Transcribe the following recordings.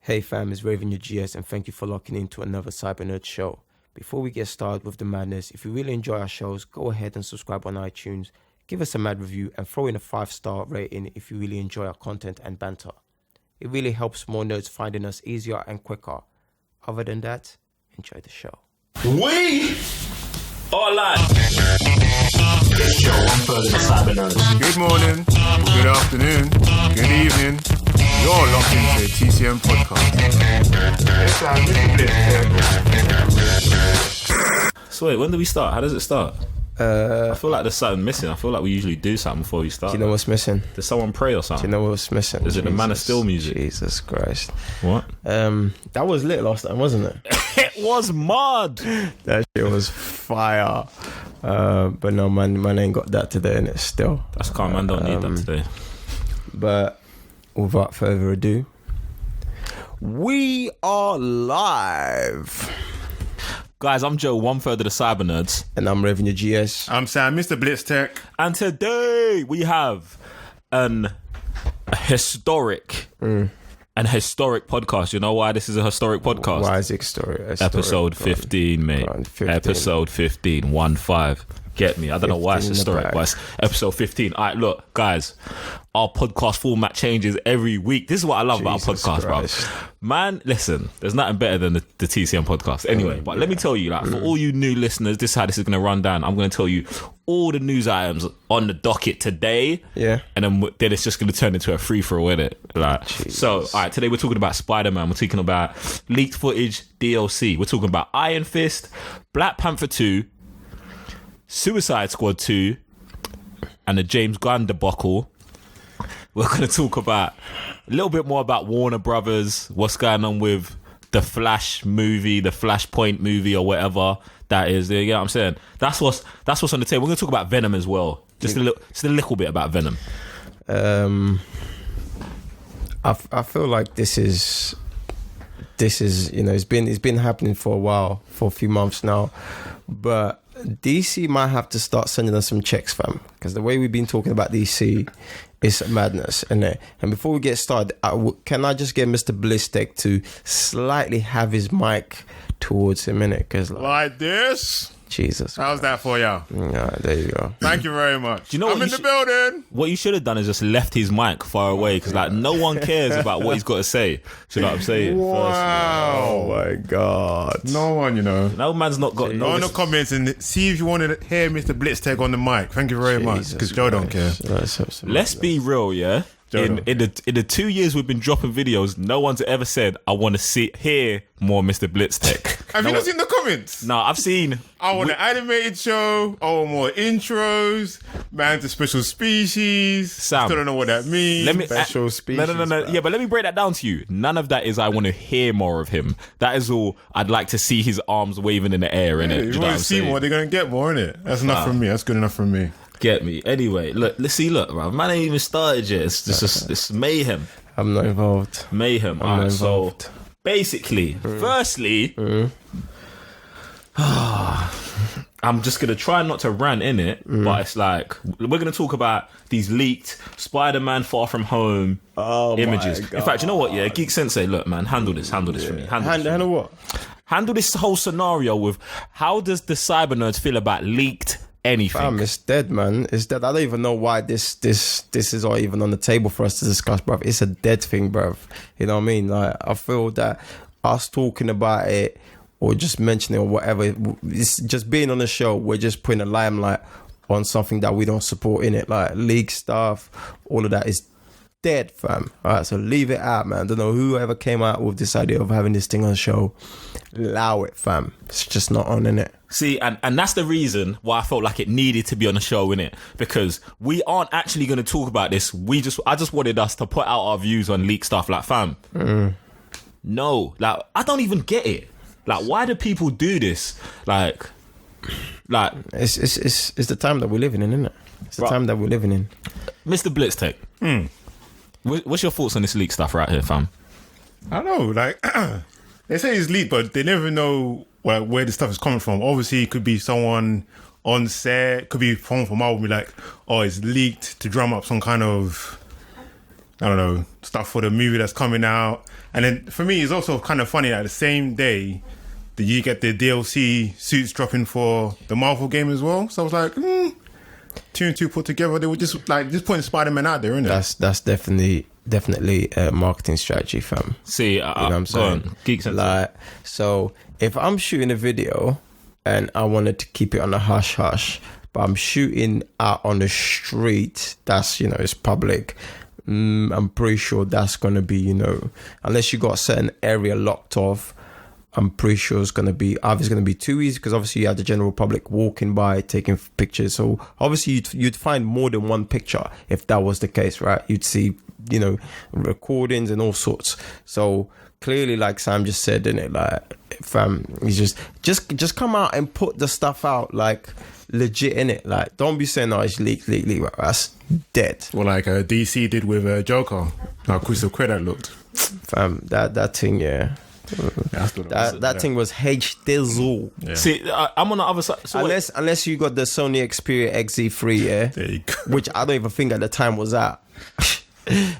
Hey fam, it's Raven your GS and thank you for locking into another Cyber Nerd show. Before we get started with the madness, if you really enjoy our shows, go ahead and subscribe on iTunes, give us a mad review and throw in a 5-star rating if you really enjoy our content and banter. It really helps more nerds finding us easier and quicker. Other than that, enjoy the show. We are live. This show on Thursday Cyber Nerds. Good morning, good afternoon, good evening. You're locked into a TCM podcast. So wait, when do we start? How does it start? I feel like there's something missing. I feel like we usually do something before we start. Do you know what's missing? Does someone pray or something? Do you know what's missing? Is it the Man of Steel music? Jesus Christ. What? That was lit last time, wasn't it? It was mud. That shit was fire. But no, man ain't got that today in it still. That's calm, man. Don't need that today. But without further ado, we are live. Guys, I'm Joe, 1/3 of the Cyber Nerds. And I'm Raven your GS. I'm Sam, Mr. Blitztech. And today we have a historic podcast. You know why this is a historic podcast? Why is it historic? Episode 15, mate. 15. Episode 15, 1-5. Get me. I don't know why it's historic, but it's episode 15. All right, look, guys, our podcast format changes every week. This is what I love about our podcast, bro. Man, listen, there's nothing better than the TCM podcast. Anyway, but let me tell you, like, for all you new listeners, this is how this is going to run down. I'm going to tell you all the news items on the docket today. Yeah. And then it's just going to turn into a free-for-all, innit? Like, so, all right, today we're talking about Spider-Man. We're talking about leaked footage, DLC. We're talking about Iron Fist, Black Panther 2, Suicide Squad 2, and the James Gunn debacle. We're going to talk about a little bit more about Warner Brothers, what's going on with the Flash movie, the Flashpoint movie, or whatever that is. You know what I'm saying? That's what's on the table. We're going to talk about Venom as well. Just a little bit about Venom. I feel like this is it's been happening for a while, for a few months now, but DC might have to start sending us some checks, fam, because the way we've been talking about DC is madness, innit? And before we get started, can I just get Mr. Blitztech to slightly have his mic towards him, innit? Because like this. Jesus. How's that for you? Yeah, there you go. Thank you very much. Do you know I'm in the building. What you should have done is just left his mic far away, because like no one cares about what he's got to say. Do you know what I'm saying? Wow. Oh my God. No one, you know. No man's not got Go in the comments and see if you want to hear Mr. Blitztech on the mic. Thank you very much, because Joe don't care. Let's be real, yeah. In the 2 years we've been dropping videos, no one's ever said, I want to hear more Mr. Blitztech. Have you not seen the comments? No, I've seen. I want an animated show. I want more intros. Man to special species. Sam, still don't know what that means. Special species. No. Yeah, but let me break that down to you. None of that is I want to hear more of him. That is all. I'd like to see his arms waving in the air, innit? You want to see more, they're going to get more, innit? That's enough from me. That's good enough from me. Get me. Anyway, look, bro. Man ain't even started yet. It's just it's mayhem. I'm not involved. Mayhem. I'm not involved. So basically, firstly, I'm just gonna try not to rant in it, but it's like we're gonna talk about these leaked Spider-Man Far From Home images. In fact, you know what? Yeah, Geek Sensei, look, man, handle this for me. Handle what? Handle this whole scenario with how does the Cyber Nerds feel about leaked anything? Fam, it's dead, man. It's dead. I don't even know why this is all even on the table for us to discuss, bruv. It's a dead thing, bruv. You know what I mean? Like, I feel that us talking about it or just mentioning it or whatever, it's just being on the show, we're just putting a limelight on something that we don't support in it. Like, league stuff, all of that is dead, fam. Alright, so leave it out, man. I don't know whoever came out with this idea of having this thing on the show. Allow it, fam. It's just not on, innit? See, and that's the reason why I felt like it needed to be on the show, innit? Because we aren't actually going to talk about this. I just wanted us to put out our views on leak stuff. Like, fam, no, like, I don't even get it. Like, why do people do this? Like it's the time that we're living in, isn't it? It's the time that we're living in. Mr. Blitztech, what's your thoughts on this leak stuff right here, fam? I don't know, like they say it's leaked, but they never know where the stuff is coming from. Obviously, it could be someone on set, could be someone from Marvel, be like, oh, it's leaked to drum up some kind of I don't know, stuff for the movie that's coming out. And then for me, it's also kind of funny that the same day that you get the DLC suits dropping for the Marvel game as well. So I was like, two and two put together. They were just putting Spider-Man out there, isn't it? That's definitely a marketing strategy, fam. See, you know what I'm saying? Geeks and like, so if I'm shooting a video and I wanted to keep it on a hush hush, but I'm shooting out on the street, that's, you know, it's public. I'm pretty sure that's going to be, you know, unless you got a certain area locked off, I'm pretty sure it's going to be either going to be too easy, because obviously you have the general public walking by taking pictures. So obviously you'd find more than one picture if that was the case, right? You'd see, you know, recordings and all sorts. So clearly, like Sam just said, innit, like, fam, he's just come out and put the stuff out, like, legit, innit? Like, don't be saying, oh, it's leaked. That's dead. Well, like DC did with Joker. How crystal clear that looked. Fam, that thing, yeah. That thing was H-Dizzle. Yeah. See, I'm on the other side. So unless you got the Sony Xperia XZ3, yeah, there you go. Which I don't even think at the time was out.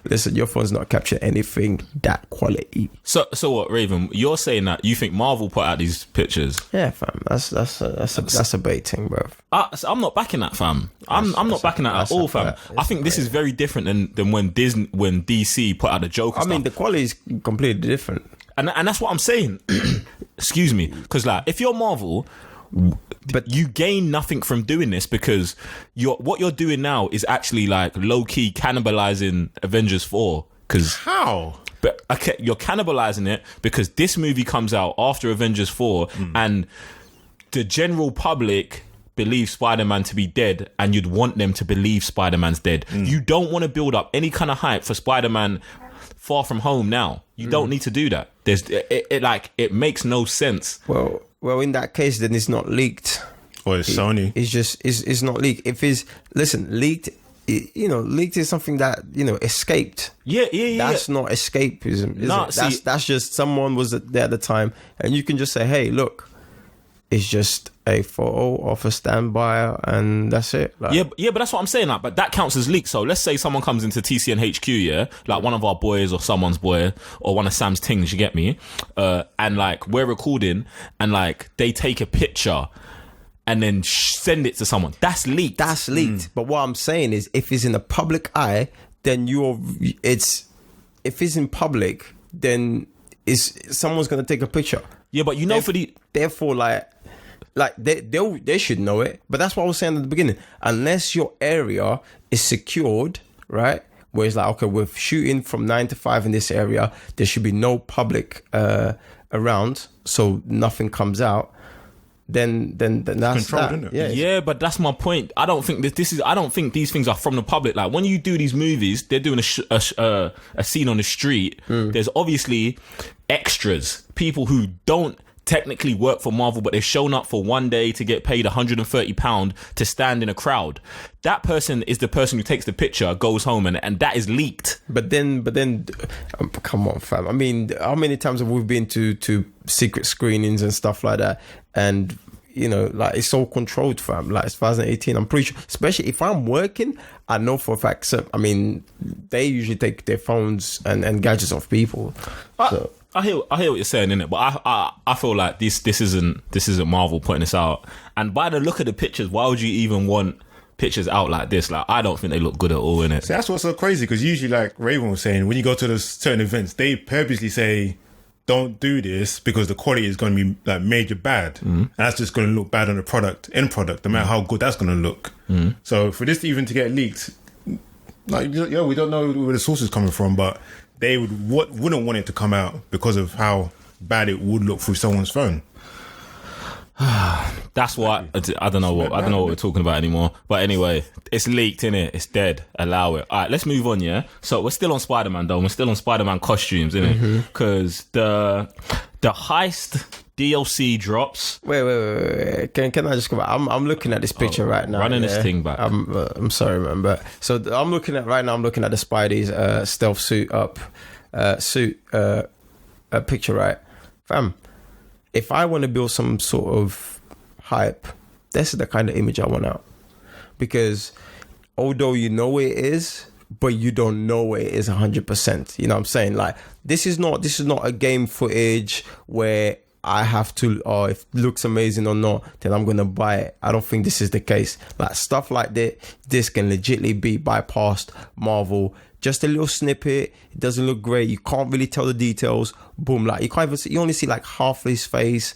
Listen, your phone's not capturing anything that quality. So what, Raven? You're saying that you think Marvel put out these pictures? Yeah, fam. That's a bait thing, bro. I'm not backing that, fam. I'm not backing that at all, fam. I think this is very different than when DC put out the Joker. I mean, the quality is completely different. And that's what I'm saying. Excuse me. Because, like, if you're Marvel, but you gain nothing from doing this, because what you're doing now is actually, like, low-key cannibalizing Avengers 4. How? But, okay, you're cannibalizing it because this movie comes out after Avengers 4 and the general public believes Spider-Man to be dead, and you'd want them to believe Spider-Man's dead. You don't want to build up any kind of hype for Spider-Man Far From Home now. You don't need to do that. It makes no sense. Well, in that case, then it's not leaked. Or it's Sony. It's not leaked. If it's leaked, leaked is something that, you know, escaped. Yeah. That's not escapism. That's just someone was there at the time, and you can just say, hey, look, it's just a photo of a standby, and that's it. Like, yeah, but that's what I'm saying. Like, but that counts as leak. So let's say someone comes into TCN HQ, yeah, like one of our boys or someone's boy or one of Sam's things. You get me? And like we're recording, and like they take a picture and then send it to someone. That's leaked. That's leaked. But what I'm saying is, if it's in the public eye, then if it's in public, then someone's gonna take a picture. Yeah, but you know, therefore, they should know it. But that's what I was saying at the beginning. Unless your area is secured, right? Where it's like, okay, we're shooting from 9 to 5 in this area. There should be no public around, so nothing comes out. Then that's controlled, that. Isn't it? Yeah, but that's my point. I don't think I don't think these things are from the public. Like when you do these movies, they're doing a scene on the street. There's obviously extras, people who don't technically work for Marvel, but they've shown up for one day to get paid £130 to stand in a crowd. That person is the person who takes the picture, goes home, and that is leaked. But then, come on, fam. I mean, how many times have we been to secret screenings and stuff like that? And, you know, like, it's all controlled, fam. Like, it's 2018. I'm pretty sure, especially if I'm working, I know for a fact. So, I mean, they usually take their phones and gadgets off people. So. I hear what you're saying, innit? But I feel like this isn't Marvel putting this out. And by the look of the pictures, why would you even want pictures out like this? Like, I don't think they look good at all, innit? So that's what's so crazy, because usually, like Raven was saying, when you go to those certain events, they purposely say, don't do this because the quality is going to be like major bad. And that's just going to look bad on the end product, no matter how good that's going to look. So for this even to get leaked, like, we don't know where the source is coming from, but they wouldn't want it to come out because of how bad it would look through someone's phone. That's what I don't know what we're talking about anymore. But anyway, it's leaked, innit? It's dead. Allow it. All right, let's move on. Yeah. So we're still on Spider-Man though. We're still on Spider-Man costumes, innit? Because the heist DLC drops. Wait. Can I just go back? I'm looking at this picture right now. Running this thing back. I'm sorry, man. But so I'm looking at the Spidey's stealth suit picture, right? Fam, if I want to build some sort of hype, this is the kind of image I want out. Because although you know it is, but you don't know it is 100%. You know what I'm saying? Like, this is not a game footage where I have to, if it looks amazing or not, then I'm gonna buy it. I don't think this is the case. Like, stuff like this can legitimately be bypassed Marvel. Just a little snippet, it doesn't look great, you can't really tell the details. Boom, like, you can't even see, you only see like half his face.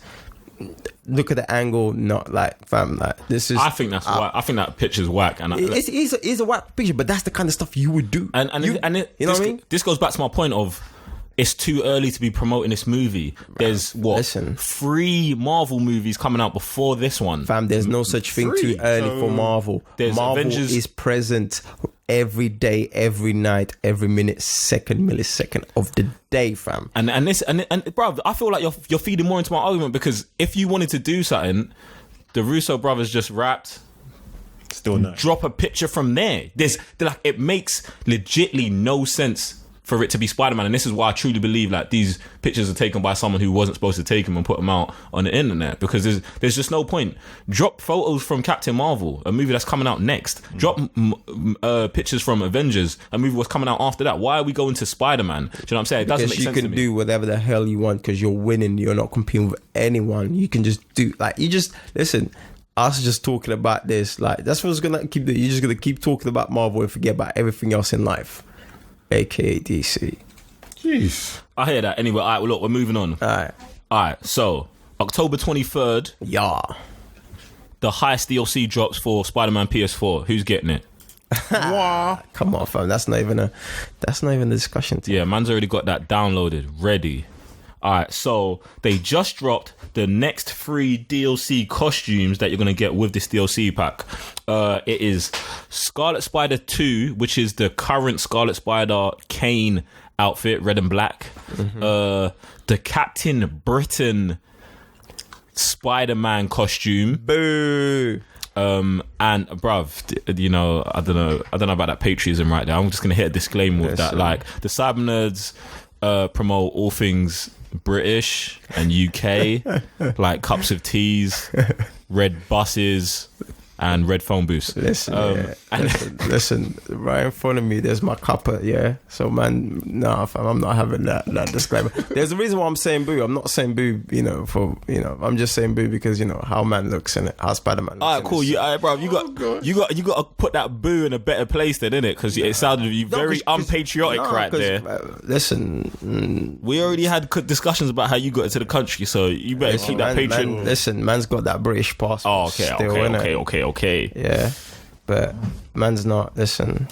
Look at the angle, not like, fam, like, this is. I think that's whack. I think that picture's whack, and it's a whack picture, but that's the kind of stuff you would do. You know what I mean? This goes back to my point of, it's too early to be promoting this movie. There's 3 Marvel movies coming out before this one. Fam, there's no such thing too early for Marvel. Marvel Avengers is present every day, every night, every minute, millisecond of the day, fam. And bruv, I feel like you're feeding more into my argument, because if you wanted to do something, the Russo brothers just rapped. Still no. Drop a picture from there. It makes legitly no sense for it to be Spider-Man, and this is why I truly believe like these pictures are taken by someone who wasn't supposed to take them and put them out on the internet, because there's just no point. Drop photos from Captain Marvel, a movie that's coming out next. Drop pictures from Avengers, a movie was coming out after that. Why are we going to Spider-Man? Do you know what I'm saying? It doesn't make sense to me. You can do whatever the hell you want because you're winning. You're not competing with anyone. You can just do, like, you just listen. Us just talking about this, like, that's what's gonna keep doing. You're just gonna keep talking about Marvel and forget about everything else in life, aka DC. Jeez, I hear that. Anyway, all right, well, look, we're moving on. All right. So October 23rd, the highest DLC drops for Spider-Man PS4. Who's getting it? wow. Come on, fam. That's not even a discussion. Yeah, man's already got that downloaded, ready. All right, so they just dropped the next 3 DLC costumes that you're going to get with this DLC pack. It is Scarlet Spider 2, which is the current Scarlet Spider Kane outfit, red and black. The Captain Britain Spider-Man costume. Boo. And bruv, you know, I don't know about that patriotism right there. I'm just going to hit a disclaimer with that. Like, the Cyber Nerds promote all things British and UK, like cups of teas, red buses, and red phone booths. Listen, right in front of me, there's my cuppa, yeah? So, man, nah, fam, I'm not having that disclaimer. There's a reason why I'm saying boo. I'm not saying boo, I'm just saying boo because, how man looks in it, how Spider-Man looks. All right, cool. You got to put that boo in a better place then, innit? Because it sounded very unpatriotic there. Listen. We already had discussions about how you got into the country, so you better keep that patron. Listen, man's got that British passport. Oh, okay. Yeah, but man's not. Listen,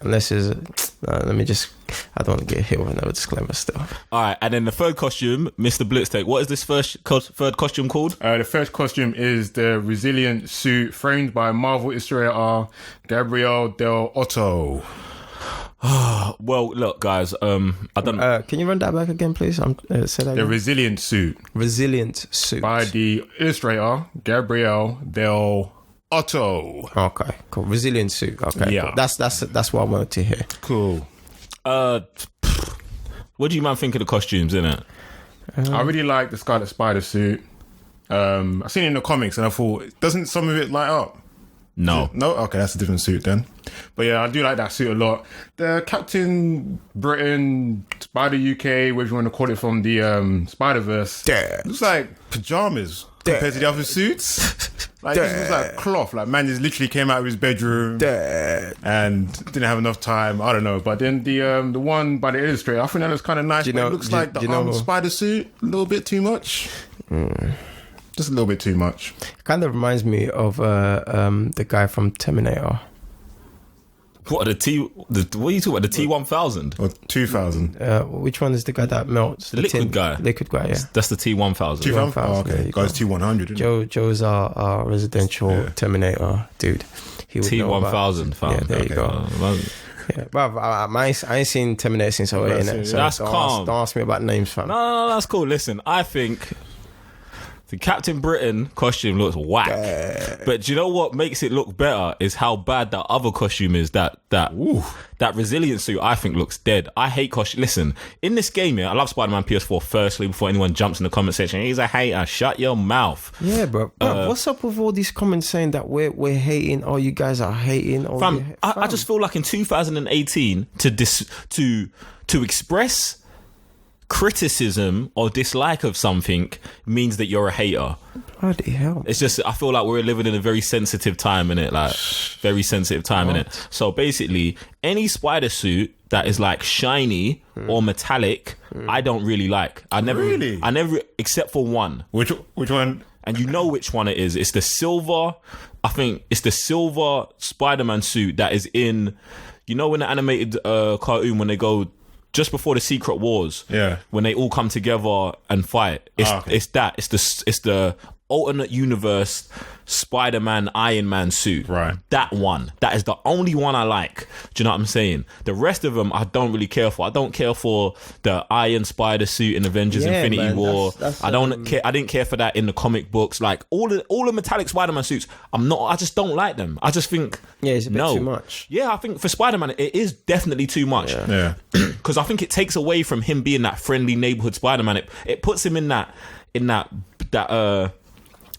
unless let me just. I don't want to get hit with another disclaimer still. All right, and then the third costume, Mr. Blitztake. What is this third costume called? The first costume is the Resilient suit, framed by Marvel illustrator Gabriel Del Otto. Well, look, guys. I don't. Can you run that back again, please? Say that again. The Resilient suit. Resilient suit by the illustrator Gabriel Del Otto. Okay, cool. Resilient suit. Okay, yeah. Cool. That's what I wanted to hear. Cool. What do you man think of the costumes, innit? I really like the Scarlet Spider suit. I've seen it in the comics and I thought, doesn't some of it light up? No. Okay, that's a different suit then. But yeah, I do like that suit a lot. The Captain Britain Spider UK, whatever you want to call it, from the Spider-Verse, looks like pajamas compared to the other suits. Like, this looks like cloth. Like, man just literally came out of his bedroom and didn't have enough time. I don't know. But then the one by the illustrator, I think that looks kind of nice. It looks like the spider suit a little bit too much. Just a little bit too much. Kind of reminds me of the guy from Terminator. What, what are you talking about? The T-1000? Or 2000? Which one is the guy that melts? The liquid guy. Liquid guy, yeah. That's the T-1000. T-1000? Oh, okay. Guy's T-100. Joe's our residential Terminator dude. T-1000, fam. Yeah, there you go. Yeah, but I ain't seen Terminator since 08, innit? So that's calm. Don't ask me about names, fam. No, that's cool. Listen, I think The Captain Britain costume looks whack, but do you know what makes it look better is how bad that other costume is. That resilient suit I think looks dead. I hate costume. Listen, in this game, I love Spider-Man PS4. Firstly, before anyone jumps in the comment section, he's a hater. Shut your mouth. Yeah, bro. What's up with all these comments saying that we're hating? Oh, you guys are hating. Oh, Fam, I just feel like in 2018 to express criticism or dislike of something means that you're a hater. Bloody hell. It's just, I feel like we're living in a very sensitive time, innit? Like, very sensitive time, innit? So basically, any spider suit that is like shiny or metallic, I don't really like. I never, except for one. Which one? And you know which one it is. It's the silver, I think it's the silver Spider-Man suit that is in, you know, in the animated cartoon when they go just before the Secret Wars, when they all come together and fight. It's the alternate universe Spider-Man Iron Man suit. Right. That one. That is the only one I like. Do you know what I'm saying? The rest of them I don't really care for. I don't care for the Iron Spider suit in Avengers Infinity War. I didn't care for that in the comic books. Like all the metallic Spider-Man suits, I just don't like them. I just think it's a bit too much. Yeah, I think for Spider-Man it is definitely too much. Yeah. Because I think it takes away from him being that friendly neighborhood Spider-Man. It puts him in that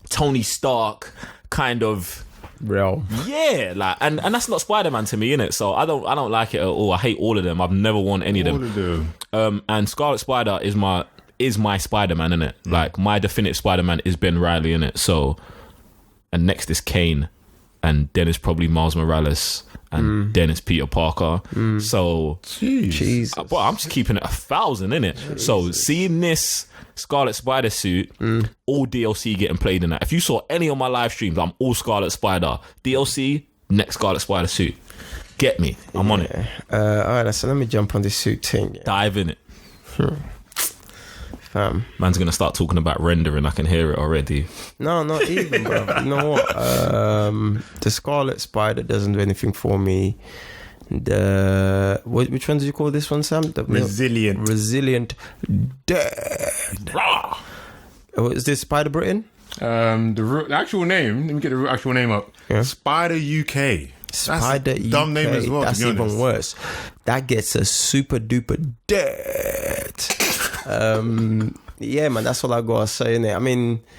Tony Stark kind of realm. Yeah, like and that's not Spider-Man to me, innit? So I don't like it at all. I hate all of them. I've never worn any of them. And Scarlet Spider is my Spider-Man, innit? Like my definitive Spider-Man is Ben Reilly, innit? So, and next is Kane, and then it's probably Miles Morales, and then it's Peter Parker. So, Jesus. But I'm just keeping it 1,000, innit? Jesus. So seeing this Scarlet Spider suit, all DLC getting played in that. If you saw any of my live streams, I'm all Scarlet Spider. DLC, next Scarlet Spider suit. Get me. I'm on it. Alright, so let me jump on this suit thing. Dive in it. Fam. Man's going to start talking about rendering. I can hear it already. No, not even, bro. You know what? The Scarlet Spider doesn't do anything for me. Which one did you call this one, Sam? The Resilient Dead. Is this Spider Britain? The actual name, let me get the actual name up. Spider UK. Spider UK. Dumb name as well. That's even worse. That gets a super duper dead. Yeah, man, that's all I gotta say, innit?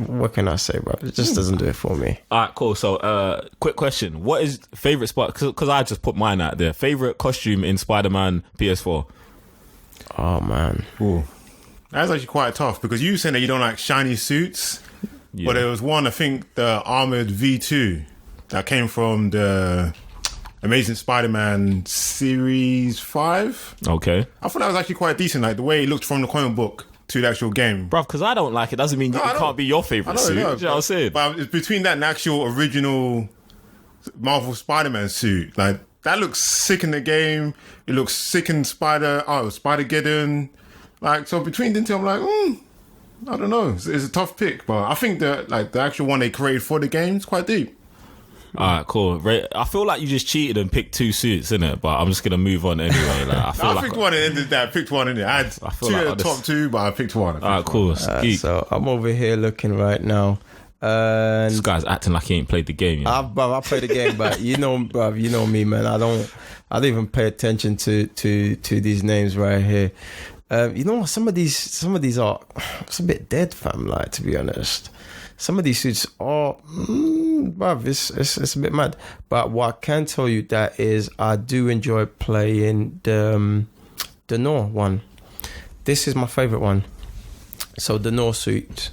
What can I say, bro? It just doesn't do it for me. All right, cool. So, quick question: what is favorite spot? Because I just put mine out there. Favorite costume in Spider-Man PS4. Oh man, ooh, that's actually quite tough because you saying that you don't like shiny suits, but there was one, I think, the armored V2 that came from the Amazing Spider-Man Series 5. Okay, I thought that was actually quite decent, like the way it looked from the comic book to the actual game. Bruv, because I don't like it doesn't mean it can't be your favourite suit. You know what I'm saying? But it's between that and the actual original Marvel Spider-Man suit. Like, that looks sick in the game. It looks sick in Spider-Geddon. Like, so between the two, I'm like, I don't know. It's a tough pick. But I think that, like, the actual one they created for the game is quite deep. Alright, cool. I feel like you just cheated and picked two suits, innit? But I'm just gonna move on anyway. Like, I picked one and ended that. I picked one in it. I had two at the top two, but I picked one. Alright, cool. So I'm over here looking right now. This guy's acting like he ain't played the game. I played the game, but you know me, man. I don't even pay attention to these names right here. You know what? Some of these are it's a bit dead, fam. Like, to be honest. Some of these suits are, bruv, it's a bit mad. But what I can tell you that is I do enjoy playing the Noir one. This is my favourite one. So the Noir suit.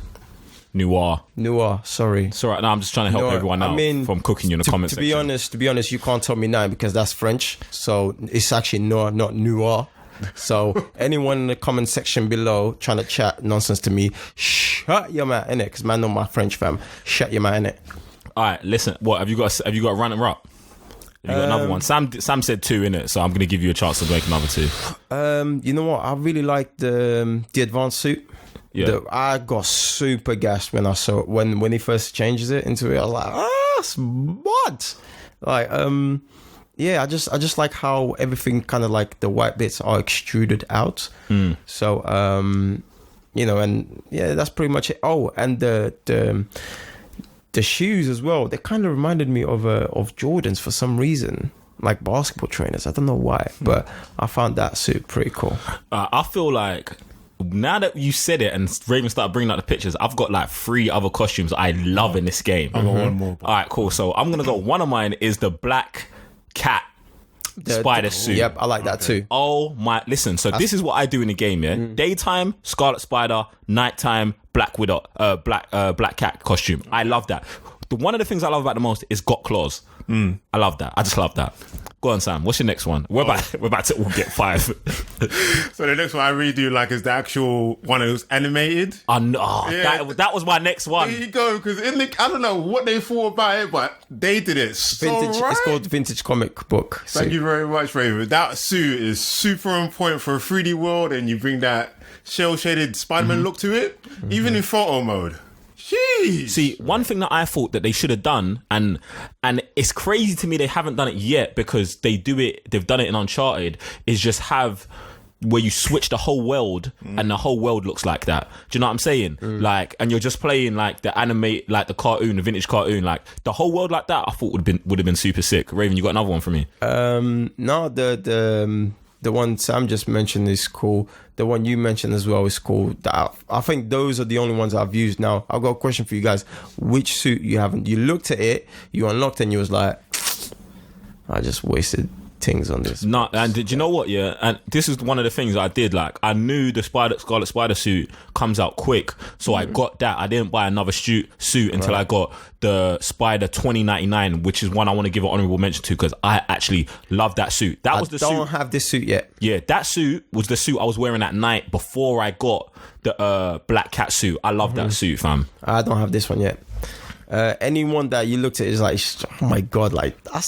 Noir, sorry. It's alright, now I'm just trying to help everyone out from cooking you in the comments section. To be honest, you can't tell me now because that's French. So it's actually Noir, not Noir. So anyone in the comment section below trying to chat nonsense to me, shut your mouth, innit? Because man know my French, fam. Shut your mouth, innit? Alright, listen, what have you got a runner up? Have you got another one? Sam said two, innit? So I'm gonna give you a chance to make another two. You know what? I really like the advanced suit. Yeah. I got super gassed when I saw it. When he first changes it into it. I was like, what? Like, yeah, I just like how everything kind of like the white bits are extruded out. So you know, and yeah, that's pretty much it. Oh, and the shoes as well. They kind of reminded me of Jordans for some reason, like basketball trainers. I don't know why, but I found that suit pretty cool. I feel like now that you said it and Raven started bringing out the pictures, I've got like 3 other costumes I love in this game. I got one more. All right, cool. So I'm gonna go. One of mine is the black cat spider suit. Yep, I like that too. Oh my! Listen, so this is what I do in the game. Yeah, daytime Scarlet Spider, nighttime Black Widow, Black Cat costume. I love that. One of the things I love about the most is got claws. I love that. I just love that. Go on, Sam. What's your next one? We're about to all get 5. So the next one I really do like is the actual one that was animated. I know. Yeah. That was my next one. There you go, because I don't know what they thought about it, but they did it so Vintage. right. It's called Vintage Comic Book. Thank you very much, Raven. That suit is super on point for a 3D world, and you bring that shell-shaded Spider-Man look to it, even in photo mode. Jeez. See, one thing that I thought that they should have done, and it's crazy to me they haven't done it yet because they've done it in Uncharted, is just have where you switch the whole world and the whole world looks like that. Do you know what I'm saying? Like, and you're just playing like the anime, like the cartoon, the vintage cartoon, like the whole world like that. I thought would have been super sick. Raven, you got another one for me? No, the one Sam just mentioned is cool. The one you mentioned as well is cool. I think those are the only ones I've used. Now, I've got a question for you guys. Which suit you haven't? You looked at it, you unlocked it, and you was like, I just wasted things on this. No, and did you know what? Yeah, and this is one of the things I did. Like, I knew the Scarlet Spider suit comes out quick, so I got that. I didn't buy another suit until I got the Spider 2099, which is one I want to give an honorable mention to because I actually love that suit. That was the suit. I don't have this suit yet. Yeah, that suit was the suit I was wearing at night before I got the Black Cat suit. I love that suit, fam. I don't have this one yet. Anyone that you looked at is like, oh my god, like that's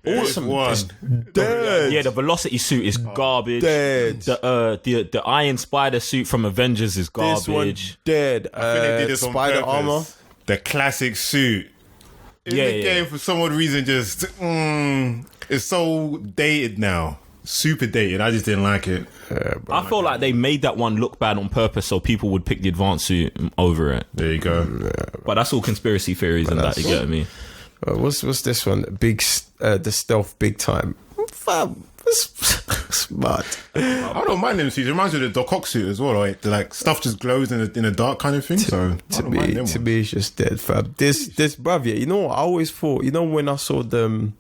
Awesome one. Dead. Yeah, the Velocity suit is garbage. Dead. The Iron Spider suit from Avengers is garbage. This one dead. I think they did this on Spider purpose. armor. The classic suit. In the game, for some odd reason, just it's so dated now. Super dated. I just didn't like it. I feel like they made that one look bad on purpose so people would pick the advanced suit over it. There you go. But that's all conspiracy theories and that, you get me? What's this one? The stealth big time. Fam, smart. I don't mind them suits. It reminds me of the Doc Ock suit as well. Like stuff just glows in the dark kind of thing. So to me, it's just dead, fam. This bruv, yeah. You know what? I always thought. You know when I saw them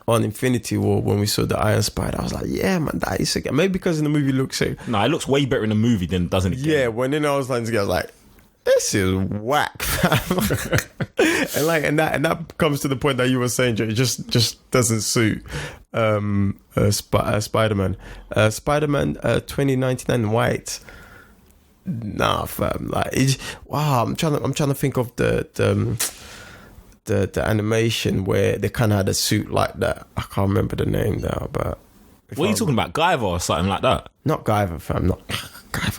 on Infinity War when we saw the Iron Spider, I was like, yeah, man, that is sick. Maybe because in the movie it looks sick. No, it looks way better in the movie than it does in the game. Yeah, when then I was like, this is whack, fam. and that comes to the point that you were saying, Joe, it just doesn't suit Spider-Man. Spider-Man 2099 white. Nah, fam. Like, wow, I'm trying to think of the animation where they kind of had a suit like that. I can't remember the name now, but what are you talking about? Guyver or something like that? Not Guyver, fam. Not Guyver.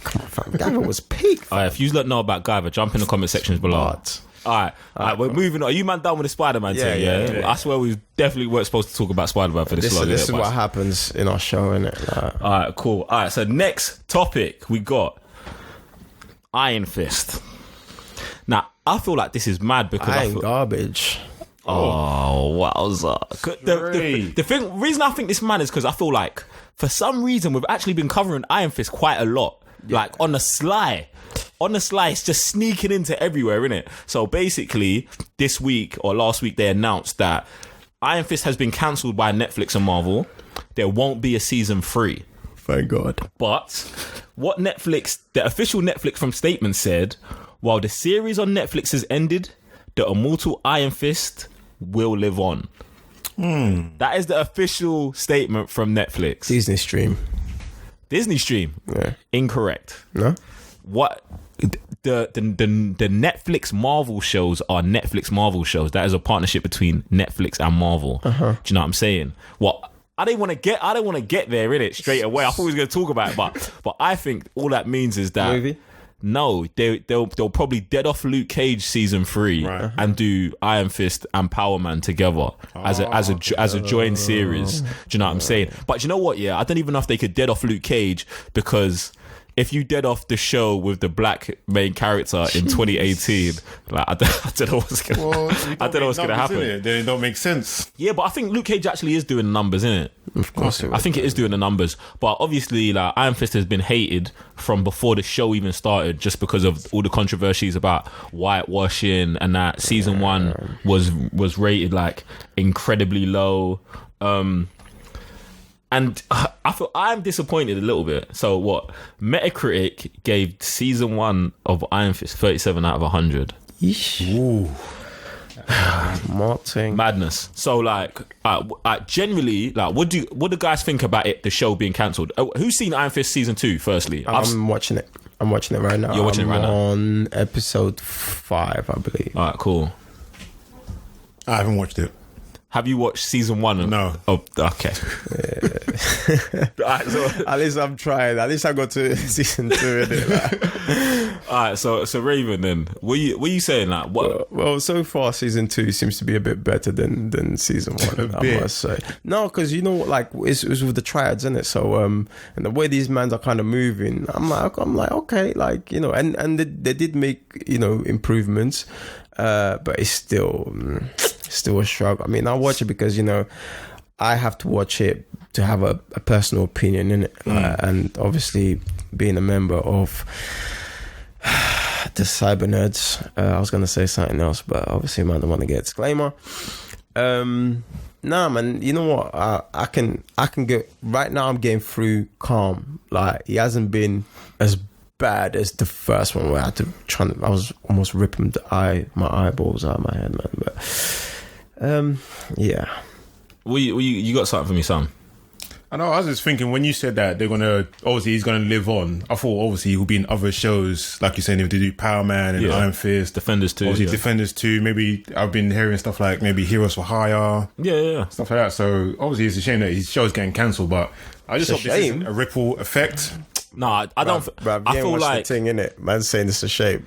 Come on, fam. Guyver was peak. All right, if you don't know about Guyver, jump in the comment sections below. All right, we're moving on. Are you man done with the Spider-Man thing? Yeah. I swear we definitely weren't supposed to talk about Spider-Man for this long. This is what happens in our show, innit? All right, cool. All right, so next topic we got Iron Fist. Now, I feel like this is mad because garbage. Oh, wowza. The reason I think this man is because I feel like for some reason we've actually been covering Iron Fist quite a lot. Yeah. Like on the sly. It's just sneaking into everywhere, innit? So basically, this week or last week, they announced that Iron Fist has been cancelled by Netflix and Marvel. There won't be a season 3. Thank God. But what the official Netflix from statement said, while the series on Netflix has ended, the immortal Iron Fist will live on. That is the official statement from Netflix. Disney Stream. Yeah. Incorrect. No? What the Netflix Marvel shows are Netflix Marvel shows. That is a partnership between Netflix and Marvel. Do you know what I'm saying? What I don't want to get there in it straight away. I thought we was going to talk about it, but I think all that means is that movie. no, they'll probably dead off Luke Cage season 3 and do Iron Fist and Power Man together as a joint series. Do you know what I'm saying? But you know what? Yeah, I don't even know if they could dead off Luke Cage, because if you dead off the show with the black main character in 2018, like I don't know what's gonna happen. They don't make sense. Yeah, but I think Luke Cage actually is doing the numbers, isn't it? Of course, I think it is doing the numbers. But obviously, like, Iron Fist has been hated from before the show even started, just because of all the controversies about whitewashing and that. Season 1 was rated like incredibly low. And I feel I'm disappointed a little bit. So what? Metacritic gave season 1 of Iron Fist 37 out of 100. Ooh. Martin. Madness. So like, generally, like, what do guys think about it? The show being cancelled. Who's seen Iron Fist season 2? Firstly, I'm watching it. I'm watching it right now. You're watching it right now. On episode 5, I believe. All right, cool. I haven't watched it. Have you watched season 1? No. Oh, okay. Alright, so, at least I'm trying. At least I got to season 2 in it. Like. Alright, so Raven, then what you saying? Like, what? Well, so far season 2 seems to be a bit better than season 1. I must say. No, because you know, like, it's with the triads, isn't it? So and the way these mans are kind of moving, I'm like, okay, like, you know, and they did make, you know, improvements, but it's still a struggle. I mean, I watch it because, you know, I have to watch it to have a personal opinion in it, and obviously being a member of the Cyber Nerds, I was gonna say something else, but obviously I don't want to get a disclaimer. Nah, man, you know what? I can get right now. I'm getting through calm. Like, he hasn't been as bad as the first one where I had to I was almost ripping my eyeballs out of my head, man. But yeah. You got something for me, Sam? I know. I was just thinking when you said that he's gonna live on. I thought obviously he'll be in other shows, like you're saying, if they do Power Man and Iron Fist, Defenders 2. Obviously, Defenders 2. Maybe I've been hearing stuff like maybe Heroes for Hire. Yeah. Stuff like that. So obviously it's a shame that his show's getting cancelled, but I just hope this isn't a ripple effect. No, I don't. I feel like the thing in it. Man's saying it's a shame.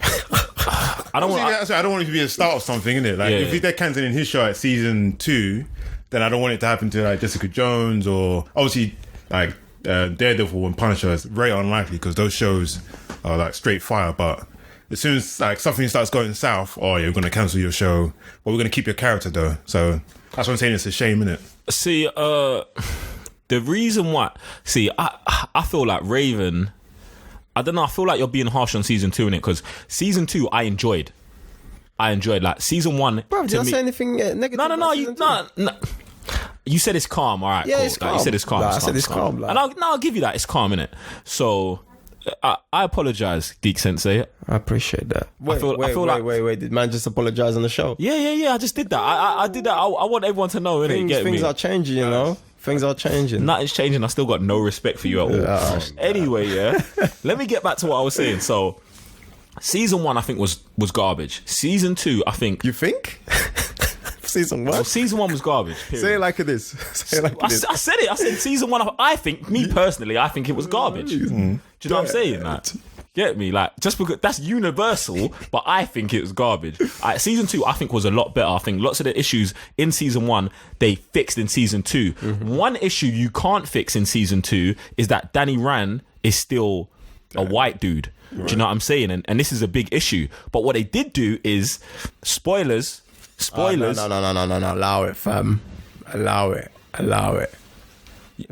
I don't want. I don't want it to be a start of something, innit? Like if they're cancelling his show at season 2, then I don't want it to happen to like Jessica Jones or obviously like Daredevil and Punisher. Is very unlikely because those shows are like straight fire. But as soon as like something starts going south, we're going to cancel your show, but we're going to keep your character though. So that's what I'm saying. It's a shame, innit? See, the reason why, I feel like Raven, I don't know, I feel like you're being harsh on season 2 in it, because season 2 I enjoyed like season 1. Bro, did I say anything negative? No. You said it's calm, all right. Yeah, cool. it's calm. Like, you said it's calm. I said it's calm. Like. And I'll give you that. It's calm, innit? So I apologize, Geek Sensei. I appreciate that. I feel like did man just apologize on the show? Yeah. I just did that. I did that. I want everyone to know, innit? Things are changing, you know. Things are changing. Nothing's changing. I still got no respect for you at all. Anyway, let me get back to what I was saying. So, season 1 I think was garbage. Season 2 I think. You think? Season 1? Well, season 1 was garbage. Period. Say it like it is. I said it. I said season 1. I think, me personally, I think it was garbage. Do you know what I'm saying? Like, get me? Like, just because that's universal, but I think it was garbage. Season 2 I think was a lot better. I think lots of the issues in season 1 they fixed in season 2. One issue you can't fix in season 2 is that Danny Rand is still a white dude. Right. Do you know what I'm saying? And this is a big issue. But what they did do is spoilers. No. Allow it, fam. Allow it. Do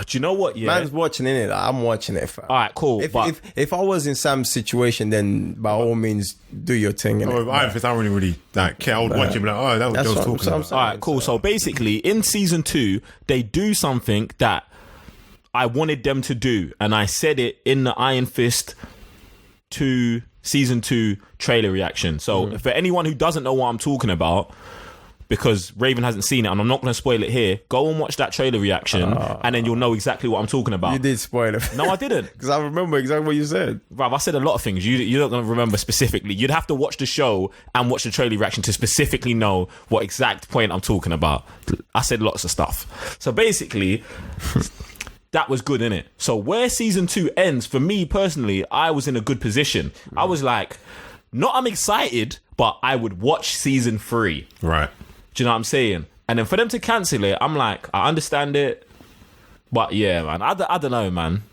you know what? Yeah, man's watching it. I'm watching it, fam. All right, cool. If I was in Sam's situation, then by all means do your thing. With Iron Fist, I don't really like care. I would watch it, but like, that was Joe's talking about. All right, cool. So basically, in season 2, they do something that I wanted them to do, and I said it in the Iron Fist 2 season 2 trailer reaction. So for anyone who doesn't know what I'm talking about, because Raven hasn't seen it and I'm not going to spoil it here, go and watch that trailer reaction and then you'll know exactly what I'm talking about. You did spoil it. No, I didn't. Because I remember exactly what you said. Bruv, I said a lot of things. You're not going to remember specifically. You'd have to watch the show and watch the trailer reaction to specifically know what exact point I'm talking about. I said lots of stuff. So basically, that was good, innit? So where season 2 ends, for me personally, I was in a good position. I was like, not I'm excited, but I would watch season 3. Right. Do you know what I'm saying? And then for them to cancel it, I'm like, I understand it. But yeah, man, I don't know, man.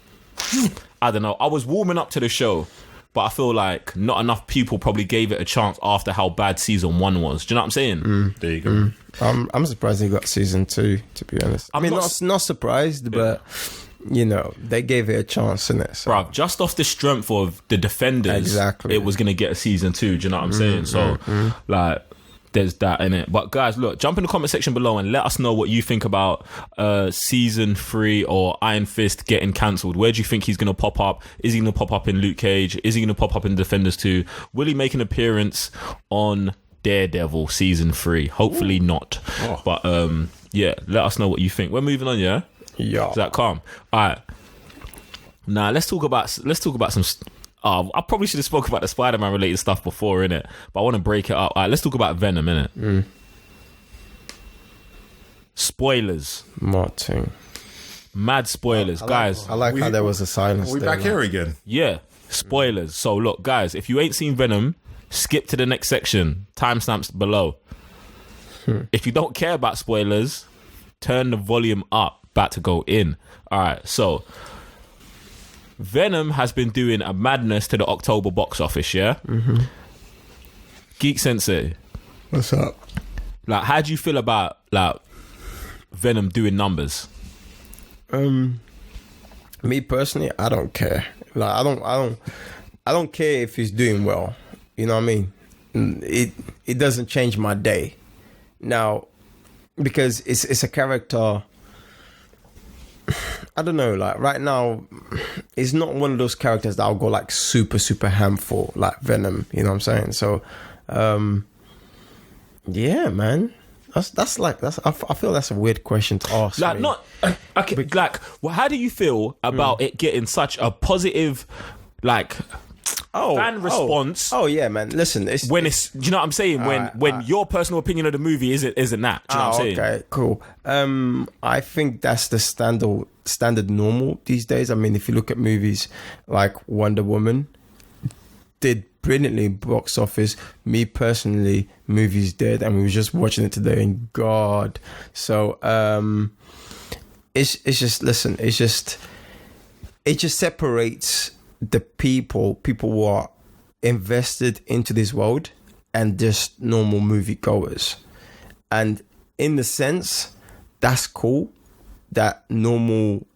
I don't know. I was warming up to the show, but I feel like not enough people probably gave it a chance after how bad season 1 was. Do you know what I'm saying? There you go. I'm surprised they got season 2, to be honest. I mean, not surprised, but you know, they gave it a chance, innit? So. Bro, just off the strength of the Defenders, exactly, it was going to get a season 2. Do you know what I'm saying? So, like, there's that in it. But guys, look, jump in the comment section below and let us know what you think about season 3 or Iron Fist getting cancelled. Where do you think he's going to pop up? Is he going to pop up in Luke Cage? Is he going to pop up in Defenders 2? Will he make an appearance on Daredevil season 3? Hopefully not. But yeah, let us know what you think. We're moving on, yeah? Yeah. Is that calm? All right. Now let's talk about some. I probably should have spoken about the Spider-Man related stuff before, innit? But I want to break it up. All right, let's talk about Venom, innit? Spoilers. Martin. Mad spoilers, guys. I like how there was a silence. Are we there, back here again? Yeah, spoilers. So look, guys, if you ain't seen Venom, skip to the next section. Timestamps below. If you don't care about spoilers, turn the volume up. About to go in. All right, so Venom has been doing a madness to the October box office, yeah? Geek Sensei. What's up? Like, how do you feel about, like, Venom doing numbers? Me personally, I don't care. Like, I don't care if he's doing well. You know what I mean? It doesn't change my day. Now, because it's a character. I don't know, like right now, it's not one of those characters that I'll go like super ham for, like Venom. You know what I'm saying? So, yeah, man, I feel that's a weird question to ask. Like, not okay. Like, well, how do you feel about it getting such a positive, like, fan response? Oh yeah, man. Listen, it's do you know what I'm saying? When your personal opinion of the movie isn't that. Do you know what I'm saying? Okay, cool. I think that's the standard normal these days. I mean, if you look at movies like Wonder Woman, did brilliantly box office. Me personally, movie's dead, and we were just watching it today, and God. So it's just listen. It just separates the people who are invested into this world and just normal moviegoers. And in the sense, that's cool that normal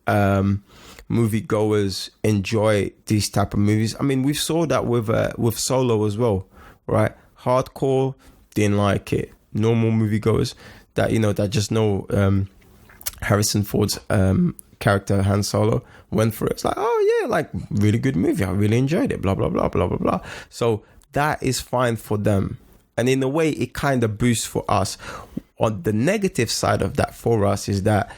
moviegoers enjoy these type of movies. I mean, we saw that with Solo as well, right? Hardcore didn't like it. Normal moviegoers that just know Harrison Ford's character Han Solo went for it. It's like, oh yeah, like really good movie. I really enjoyed it. Blah blah blah blah blah blah. So that is fine for them, and in a way, it kind of boosts for us. On the negative side of that for us is that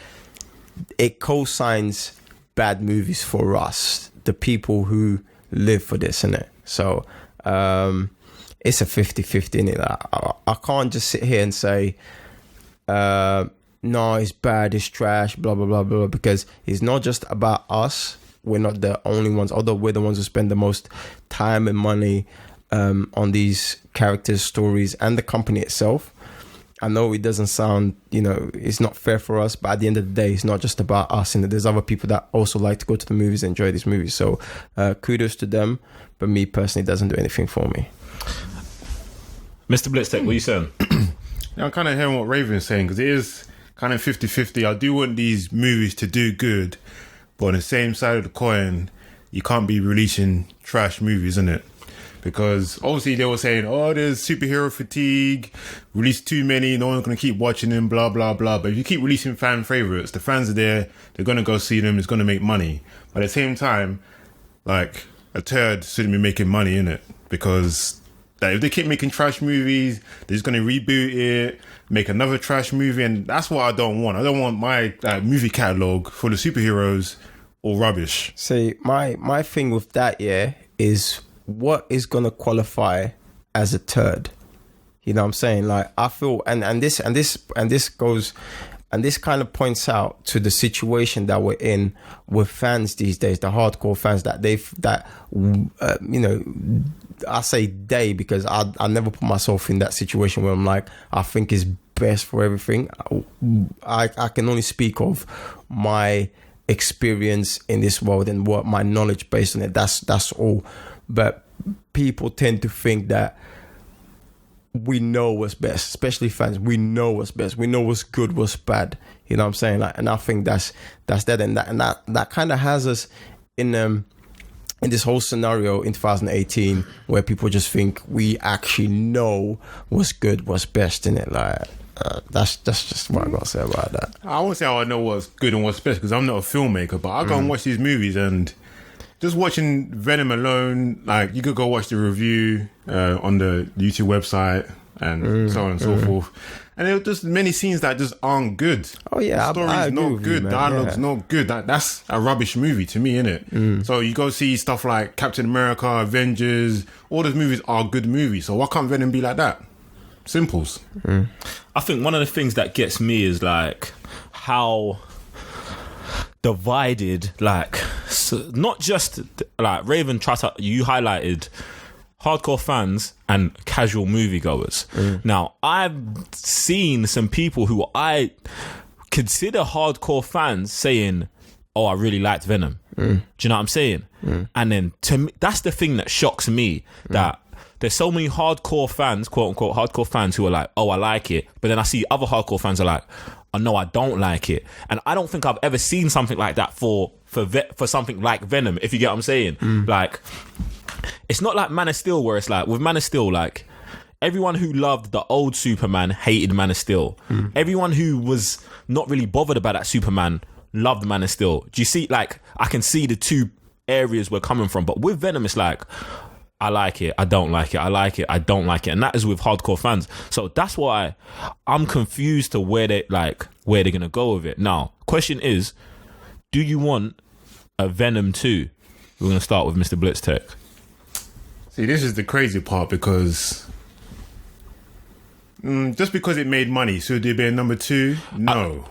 it co-signs bad movies for us, the people who live for this, innit? So it's a 50-50, innit? I can't just sit here and say no, it's bad, it's trash, blah blah blah blah, because it's not just about us. We're not the only ones, although we're the ones who spend the most time and money on these characters' stories and the company itself. I know it doesn't sound, it's not fair for us, but at the end of the day, it's not just about us. And there's other people that also like to go to the movies and enjoy these movies. So kudos to them. But me personally, it doesn't do anything for me. Mr. Blitztech, what are you saying? Yeah, I'm kind of hearing what Raven's saying, because it is kind of 50-50. I do want these movies to do good, but on the same side of the coin, you can't be releasing trash movies, innit? Because obviously they were saying, oh, there's superhero fatigue, release too many, no one's going to keep watching them, blah, blah, blah. But if you keep releasing fan favourites, the fans are there, they're going to go see them, it's going to make money. But at the same time, like, a turd shouldn't be making money, innit? Because if they keep making trash movies, they're just going to reboot it, make another trash movie, and that's what I don't want. I don't want my movie catalogue full of superheroes or rubbish. See, my thing with that, is what is going to qualify as a turd? You know what I'm saying? Like, I feel, and this goes And this kind of points out to the situation that we're in with fans these days, the hardcore fans I say they because I never put myself in that situation where I'm like, I think it's best for everything. I can only speak of my experience in this world and what my knowledge based on it. That's all. But people tend to think that we know what's best, especially fans. We know what's best. We know what's good, what's bad. You know what I'm saying? Like, and I think that's that, and that kind of has us in this whole scenario in 2018 where people just think we actually know what's good, what's best in it. Like, that's just what I gotta say about that. I won't say I know what's good and what's best because I'm not a filmmaker, but I go and watch these movies and just watching Venom alone, like you could go watch the review on the YouTube website and so on and so forth. And there are just many scenes that just aren't good. Oh yeah, the story's not good, dialogue's not good. That's a rubbish movie to me, innit? So you go see stuff like Captain America, Avengers, all those movies are good movies. So why can't Venom be like that? Simples. I think one of the things that gets me is like how divided, like, so not just like Raven you highlighted hardcore fans and casual moviegoers. Now, I've seen some people who I consider hardcore fans saying, "Oh, I really liked Venom." Do you know what I'm saying? And then to me, that's the thing that shocks me, that there's so many hardcore fans, quote unquote hardcore fans, who are like, "Oh, I like it," but then I see other hardcore fans are like, "Oh no, I don't like it." And I don't think I've ever seen something like that for something like Venom, if you get what I'm saying. Like, it's not like Man of Steel, where it's like, with Man of Steel, like, everyone who loved the old Superman hated Man of Steel. Everyone who was not really bothered about that Superman loved Man of Steel. Do you see? Like, I can see the two areas we're coming from. But with Venom, it's like, I like it, I don't like it, I like it, I don't like it. And that is with hardcore fans. So that's why I'm confused to where they're gonna go with it. Now, question is, do you want a Venom 2? We're gonna start with Mr. Blitztech. See, this is the crazy part because just because it made money, should there be a number 2? No.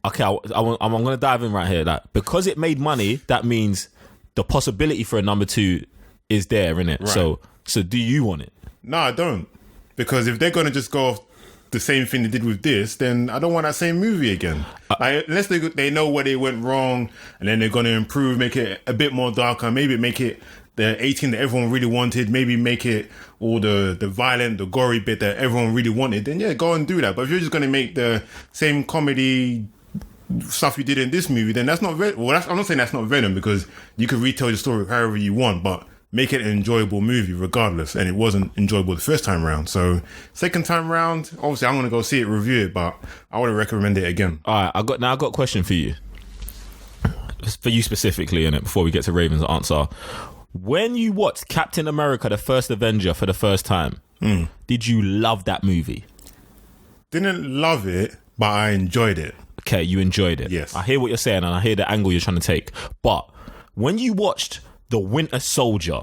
Okay, I'm gonna dive in right here. Like, because it made money, that means the possibility for a number 2 is there, innit? Right. So do you want it? No, I don't. Because if they're going to just go off the same thing they did with this, then I don't want that same movie again. Unless they know where they went wrong and then they're going to improve, make it a bit more darker, maybe make it the 18 that everyone really wanted, maybe make it all the violent, the gory bit that everyone really wanted, then yeah, go and do that. But if you're just going to make the same comedy stuff you did in this movie, then that's not Venom. Well, I'm not saying that's not Venom, because you could retell your story however you want, but make it an enjoyable movie regardless. And it wasn't enjoyable the first time round. So second time round, obviously I'm going to go see it, review it, but I wouldn't recommend it again. All right, I've got a question for you. For you specifically, in it, before we get to Raven's answer. When you watched Captain America, the First Avenger, for the first time, did you love that movie? Didn't love it, but I enjoyed it. Okay, you enjoyed it. Yes. I hear what you're saying and I hear the angle you're trying to take. But when you watched The Winter Soldier,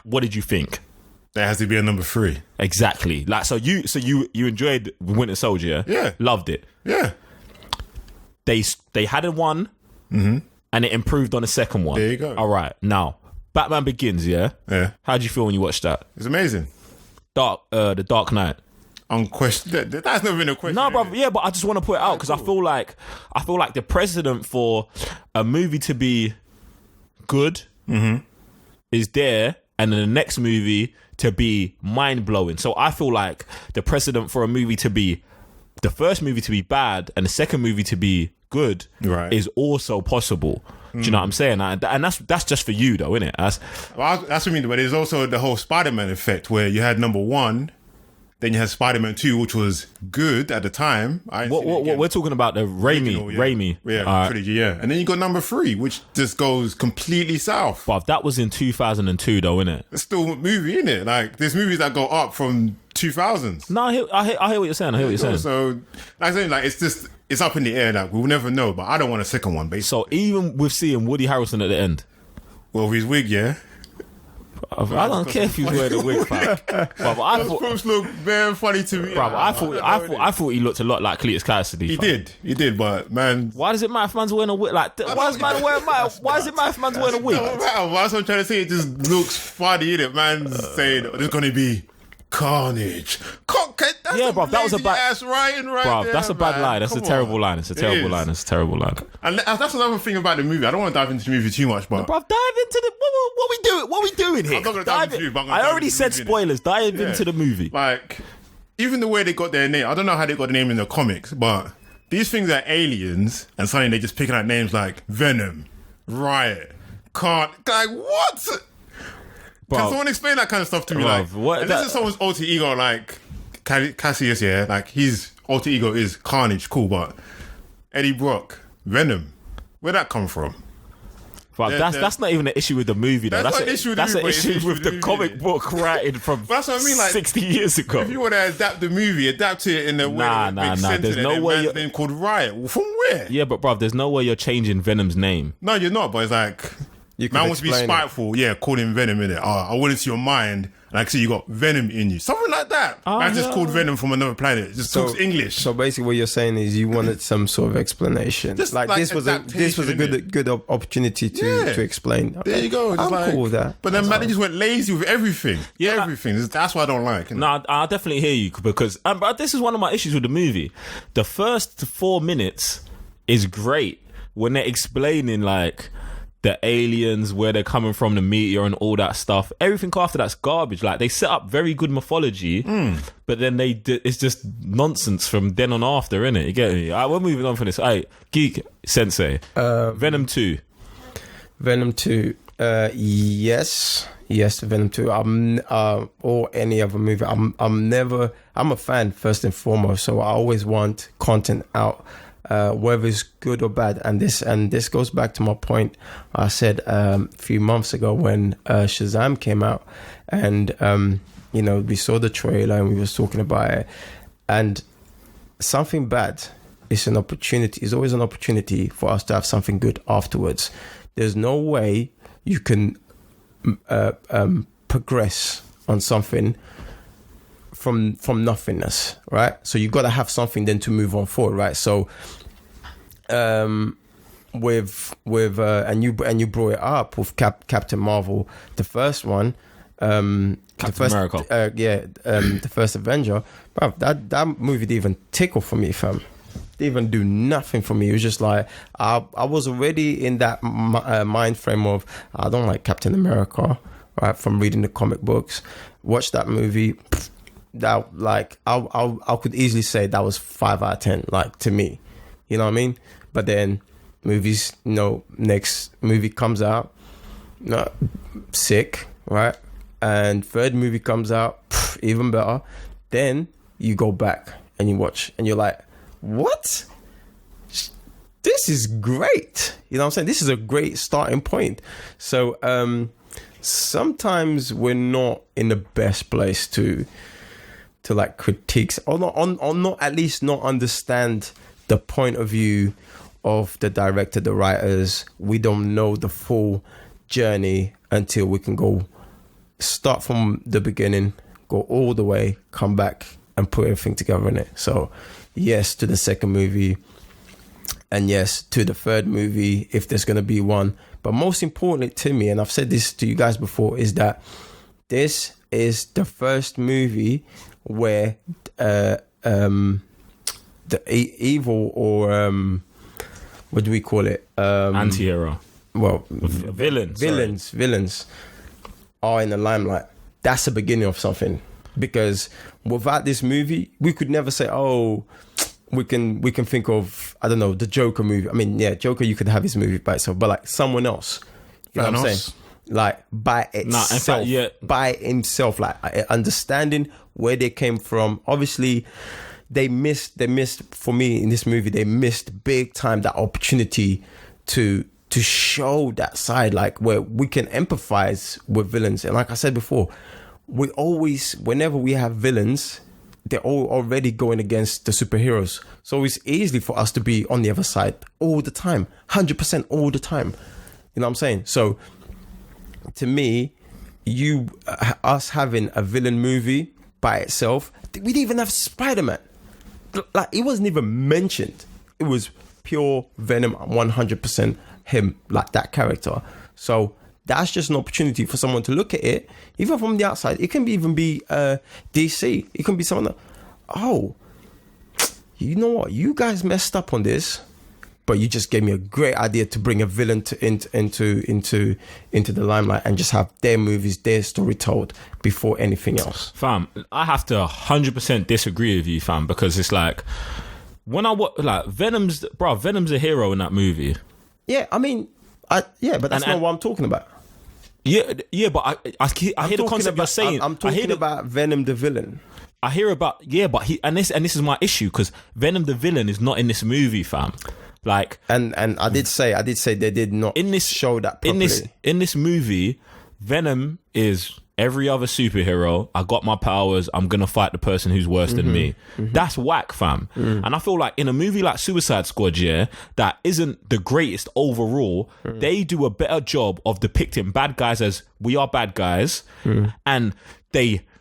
what did you think? That has to be a number 3. Exactly. Like, so you enjoyed Winter Soldier? Yeah. Loved it? Yeah. They had a one, and it improved on the second one. There you go. All right. Now, Batman Begins, yeah? Yeah. How did you feel when you watched that? It's amazing. The Dark Knight. Unquestioned. That's never been a question. No, bro. Yeah, but I just want to put it out because I feel like the precedent for a movie to be good is there, and then the next movie to be mind blowing. So I feel like the precedent for a movie to be the first movie to be bad and the second movie to be good is also possible. Do you know what I'm saying? And that's just for you, though, isn't it? That's what I mean. But there's also the whole Spider-Man effect where you had number 1. Then you had Spider-Man 2, which was good at the time. What we're talking about the Raimi. Trilogy, yeah. And then you got number 3, which just goes completely south. But that was in 2002, though, innit? It's still a movie, innit? Like, there's movies that go up from 2000s. No, I hear what you're saying. So, like I'm saying, like, it's up in the air. Like, we'll never know. But I don't want a second one, basically. So even with seeing Woody Harrelson at the end, well, with his wig, yeah. I don't care if he's wearing a wig, fam. But I thought, Those look very funny to me. bruv, I thought he looked a lot like Cletus Cassidy. He did, but man. Why does it matter if man's wearing a wig? Like, why does man wear? Why does it matter if man's wearing a wig? No matter. That's what I'm trying to say. It just looks funny, innit? Man's saying there's gonna be carnage. Yeah, bruv, that was a bad ass writing right bruv, there, that's a bad man. line. That's Come a terrible on. line. It's a terrible line. It's a terrible line. And that's another thing about the movie. I don't want to dive into the movie too much, but Bruv, dive into the what we doing? What we doing here? I'm not gonna dive into it, but I'm gonna I dive already into said the movie, innit? spoilers. Dive Yeah. into the movie. like even the way they got their name. I don't know how they got the name in the comics, but these things are aliens, and suddenly they're just picking out names like Venom, Riot, Can't. Like what? Can Bruv. someone explain that kind of stuff to me? Bruv, Like, what- and that- this is someone's alter ego, like Cassius, yeah. Like his alter ego is Carnage, cool, but Eddie Brock, Venom, where'd that come from? But that's not even an issue with the movie, though. That's That's not an issue with the that's movie, an but it's issue an issue with with the the comic movie. book writing from That's what I mean, like, 60 years ago. If you want to adapt the movie, adapt it in a way that makes sense. There's and no then way man's you're- name called Riot. Well, from where? Yeah, but bruv, there's no way you're changing Venom's name. No, you're not. But it's like You could man wants to be explain it. spiteful. Yeah, call him Venom in it. I went into your mind and I can see you got Venom in you. Something like that. Man just called Venom from another planet. Just talks English. So basically, what you're saying is you wanted some sort of explanation. Just like like this was a adaptation, good opportunity to explain. There you go. It's I'm like, cool with that. But then man, they just went lazy with everything. Yeah. Everything. That's what I don't like. No, I definitely hear you because but this is one of my issues with the movie. The first 4 minutes is great when they're explaining like the aliens, where they're coming from, the meteor and all that stuff. Everything after that's garbage. Like they set up very good mythology, but then it's just nonsense from then on after, innit? You get me? All right, we're moving on from this. All right, Geek Sensei, Venom 2. Venom 2, yes, Venom 2. Or any other movie. I'm a fan first and foremost, so I always want content out, whether it's good or bad. And this goes back to my point I said a few months ago when Shazam came out, and we saw the trailer and we was talking about it, and something bad is an opportunity. It's always an opportunity for us to have something good afterwards. There's no way you can progress on something from nothingness, right? So you've got to have something then to move on forward, right? So with and you brought it up with Captain Marvel, the first one, Captain America. The first Avenger, bruv, that movie didn't even tickle for me, fam. Didn't even do nothing for me. It was just like I was already in that mind frame of I don't like Captain America, right? From reading the comic books, watched that movie. That like I could easily say that was 5 out of 10, like to me, you know what I mean? But then movies, next movie comes out, sick, right? And third movie comes out, even better. Then you go back and you watch, and you're like, what? This is great. You know what I'm saying? This is a great starting point. So sometimes we're not in the best place to like critiques or not at least not understand the point of view of the director, the writers. We don't know the full journey until we can go start from the beginning, go all the way, come back and put everything together in it. So yes to the second movie, and yes to the third movie if there's going to be one. But most importantly to me, and I've said this to you guys before, is that this is the first movie where the evil, or what do we call it, Anti-hero. well, Villains are in the limelight. That's the beginning of something, because without this movie we could never say, oh, we can think of, I don't know, the Joker movie. I mean, yeah, Joker, you could have his movie by itself, but like someone else, you know what I'm saying? Like by itself, in fact, yeah. by himself, like understanding where they came from. Obviously, they missed for me in this movie. They missed big time that opportunity to show that side, like where we can empathize with villains. And like I said before, we always, whenever we have villains, they're all already going against the superheroes. So it's easy for us to be on the other side all the time, 100% all the time. You know what I'm saying? So to me, us having a villain movie by itself, we didn't even have Spider-Man. Like, it wasn't even mentioned. It was pure Venom, 100% him, like that character. So that's just an opportunity for someone to look at it, even from the outside. It can even be DC. It can be someone that, oh, you know what? You guys messed up on this, but you just gave me a great idea to bring a villain into the limelight and just have their movies, their story told before anything else. Fam, I have to 100% disagree with you, fam, because it's like, when I watch, like, Venom's a hero in that movie. Yeah, I mean, but that's not what I'm talking about. Yeah, but I hear the concept you're saying. I'm talking about Venom the villain. I hear about, but this is my issue, because Venom the villain is not in this movie, fam. Like, and I did say they did not show that properly. In this movie, Venom is every other superhero. I got my powers. I'm gonna fight the person who's worse than me. That's whack, fam. And I feel like in a movie like Suicide Squad, that isn't the greatest overall. They do a better job of depicting bad guys as we are bad guys, and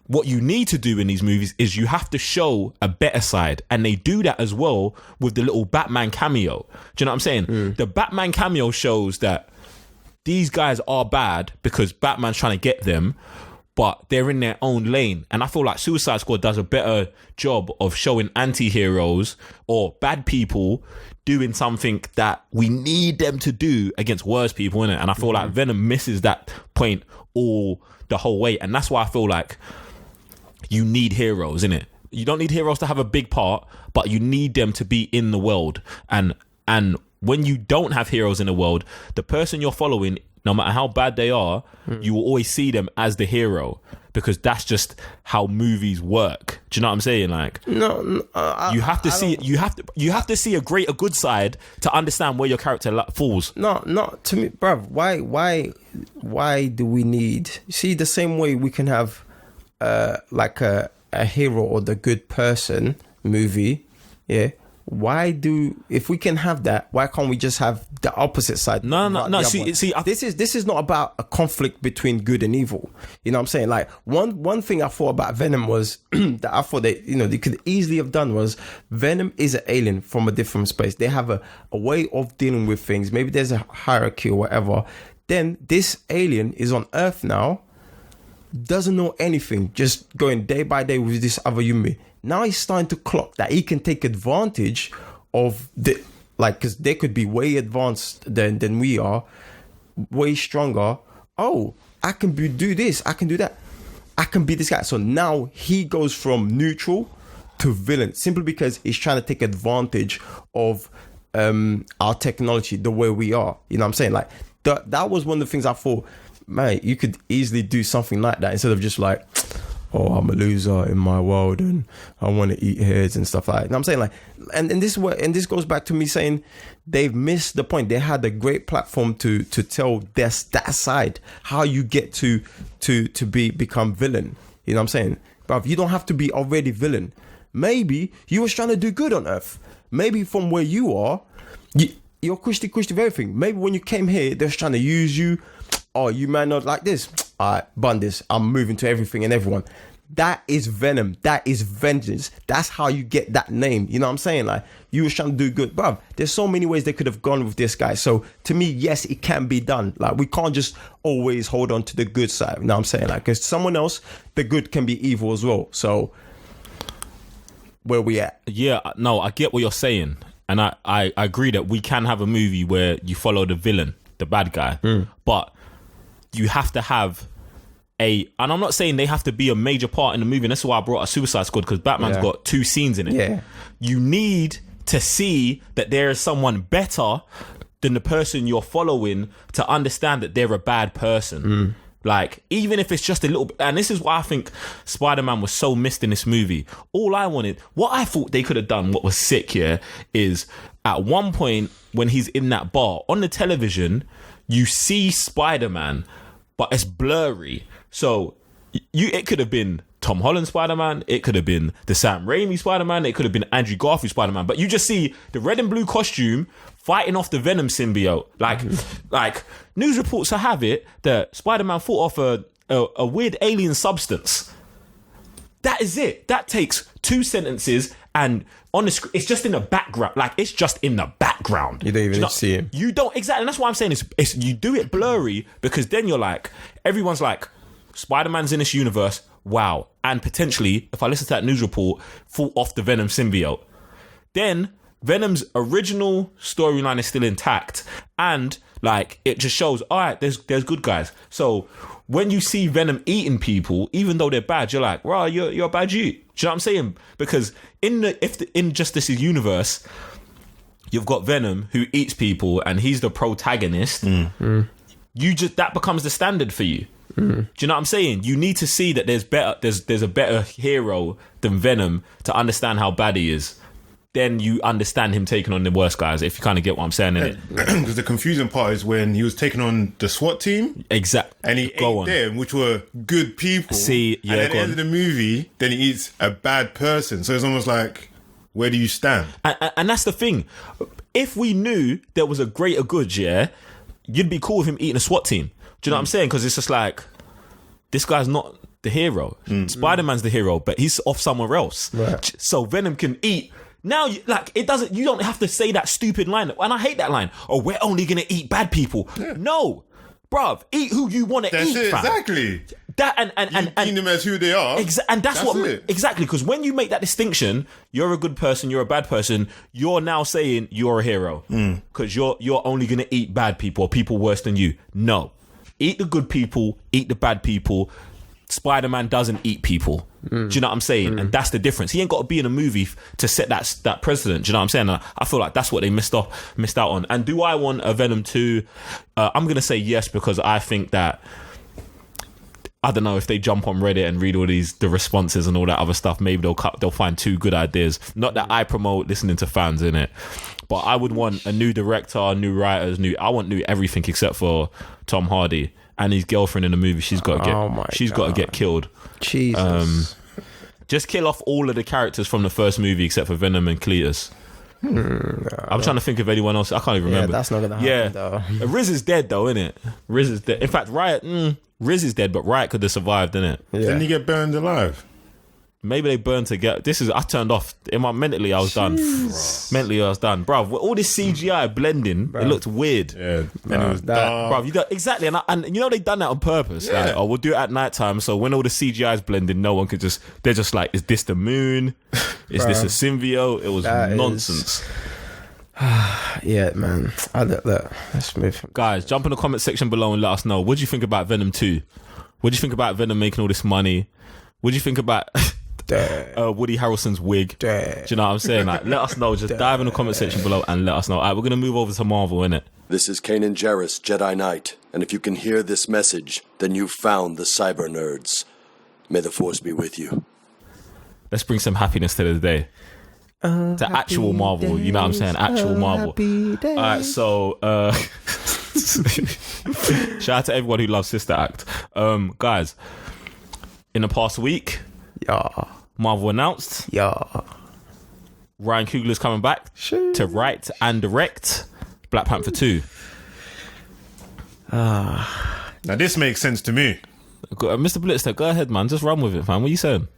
what you need to do in these movies is you have to show a better side. And they do that as well with the little Batman cameo. Do you know what I'm saying? The Batman cameo shows that these guys are bad because Batman's trying to get them, but they're in their own lane. And I feel like Suicide Squad does a better job of showing anti-heroes or bad people doing something that we need them to do against worse people, innit? And I feel like Venom misses that point all the whole way. And that's why I feel like you need heroes, innit? You don't need heroes to have a big part, but you need them to be in the world. And when you don't have heroes in the world, the person you're following, no matter how bad they are, you will always see them as the hero, because that's just how movies work. Do you know what I'm saying? Like, you have to see a good side to understand where your character falls. No, not to me, bruv. Why do we need? See, the same way we can have like a hero or the good person movie, if we can have that, why can't we just have the opposite side? No. This is not about a conflict between good and evil. You know what I'm saying? Like, one thing I thought about Venom was that I thought they could easily have done was, Venom is an alien from a different space. They have a way of dealing with things. Maybe there's a hierarchy or whatever. Then this alien is on Earth now, doesn't know anything, just going day by day with this other human. Now he's starting to clock that he can take advantage of because they could be way advanced than we are, way stronger. Oh, I can do this, I can do that, I can be this guy. So now he goes from neutral to villain, simply because he's trying to take advantage of our technology the way we are. You know what I'm saying? Like, that was one of the things I thought, mate, you could easily do something like that instead of just like, oh, I'm a loser in my world and I want to eat heads and stuff like that. You know what I'm saying? Like, and this goes back to me saying they've missed the point. They had a great platform to tell that side, how you get to become villain. You know what I'm saying? But you don't have to be already villain. Maybe you was trying to do good on Earth. Maybe from where you are, you're Christy with everything. Maybe when you came here, they're trying to use you. Oh, you might not like this. All right, bun this. I'm moving to everything and everyone. That is Venom. That is vengeance. That's how you get that name. You know what I'm saying? Like, you was trying to do good. Bruv, there's so many ways they could have gone with this guy. So to me, yes, it can be done. Like, we can't just always hold on to the good side. You know what I'm saying? Like, because someone else, the good can be evil as well. So where we at? Yeah, no, I get what you're saying. And I agree that we can have a movie where you follow the villain, the bad guy. But you have to have and I'm not saying they have to be a major part in the movie. And that's why I brought a Suicide Squad, because Batman's got 2 scenes in it. Yeah. You need to see that there is someone better than the person you're following to understand that they're a bad person. Like, even if it's just a little bit, and this is why I think Spider-Man was so missed in this movie. What I thought they could have done, what was sick here, is at one point when he's in that bar, on the television, you see Spider-Man, but it's blurry. So it could have been Tom Holland Spider-Man, it could have been the Sam Raimi Spider-Man, it could have been Andrew Garfield Spider-Man, but you just see the red and blue costume fighting off the Venom symbiote. Like news reports have it that Spider-Man fought off a weird alien substance. That is it. That takes 2 sentences, and on the screen, it's just in the background. Like, it's just in the background. You don't even see him. You don't, exactly. And that's why I'm saying it's you do it blurry, because then you're like, everyone's like, Spider-Man's in this universe, wow. And potentially, if I listen to that news report, fought off the Venom symbiote. Then Venom's original storyline is still intact, and like, it just shows, all right, there's good guys. So when you see Venom eating people, even though they're bad, you're like, wow, you're a bad dude. Do you know what I'm saying? Because in Justice's universe, you've got Venom who eats people, and he's the protagonist. You just, that becomes the standard for you. Do you know what I'm saying? You need to see that there's a better hero than Venom to understand how bad he is. Then you understand him taking on the worst guys, if you kind of get what I'm saying, innit? Because the confusing part is when he was taking on the SWAT team. Exactly. And he ate them, which were good people. See, yeah, and at the end of the movie, then he eats a bad person. So it's almost like, where do you stand? And that's the thing. If we knew there was a greater good, yeah, you'd be cool with him eating a SWAT team. Do you know what I'm saying? Because it's just like, this guy's not the hero. Spider-Man's the hero, but he's off somewhere else. Right. So Venom can eat. Now, you don't have to say that stupid line. And I hate that line. Oh, we're only going to eat bad people. Yeah. No. Bruv, eat who you want to eat, it, fam. exactly. That and eat them as who they are. And that's what it. Exactly, because when you make that distinction, you're a good person, you're a bad person, you're now saying you're a hero. Because you're only going to eat bad people or people worse than you. No. Eat the good people, eat the bad people. Spider-Man doesn't eat people. Do you know what I'm saying? And that's the difference. He ain't got to be in a movie to set that precedent. Do you know what I'm saying? And I feel like that's what they missed out on. And do I want a Venom 2? I'm going to say yes, because I think that, I don't know, if they jump on Reddit and read all the responses and all that other stuff, maybe they'll find 2 good ideas. Not that I promote listening to fans, in it, but I would want a new director, new writers, I want new everything except for Tom Hardy. And his girlfriend in the movie, she's got to get killed. Jesus. Just kill off all of the characters from the first movie except for Venom and Cletus. I'm trying to think of anyone else. I can't even remember. Yeah, that's not gonna happen. Though. Riz is dead though, isn't it? Riz is dead. In fact, Riz is dead, but Riot could have survived, innit? Yeah. Didn't he get burned alive? Maybe they burned together. I turned off. Mentally, I was done. Mentally, I was done. Bruv, with all this CGI blending, it looked weird. Yeah. And it was dark. Bruv, exactly. And you know, they done that on purpose. Yeah. Like, we'll do it at night time. So when all the CGI is blending, no one could they're just like, is this the moon? Is this a symbiote? It was nonsense. Yeah, man. Let's move. Guys, jump in the comment section below and let us know. What do you think about Venom 2? What do you think about Venom making all this money? What do you think about Woody Harrelson's wig? Do you know what I'm saying? Like, let us know. Just dive in the comment section below and let us know. All right, we're going to move over to Marvel, innit? This is Kanan Jarrus, Jedi Knight, and if you can hear this message, then you've found the Cyber Nerds. May the Force be with you. Let's bring some happiness to the day. To actual Marvel, you know what I'm saying? Actual Marvel. All right, so shout out to everyone who loves Sister Act. Guys, in the past week, Marvel announced, Ryan Coogler's coming back to write and direct Black Panther 2. Now this makes sense to me. Mr. Blitzter, go ahead, man. Just run with it, man. What are you saying?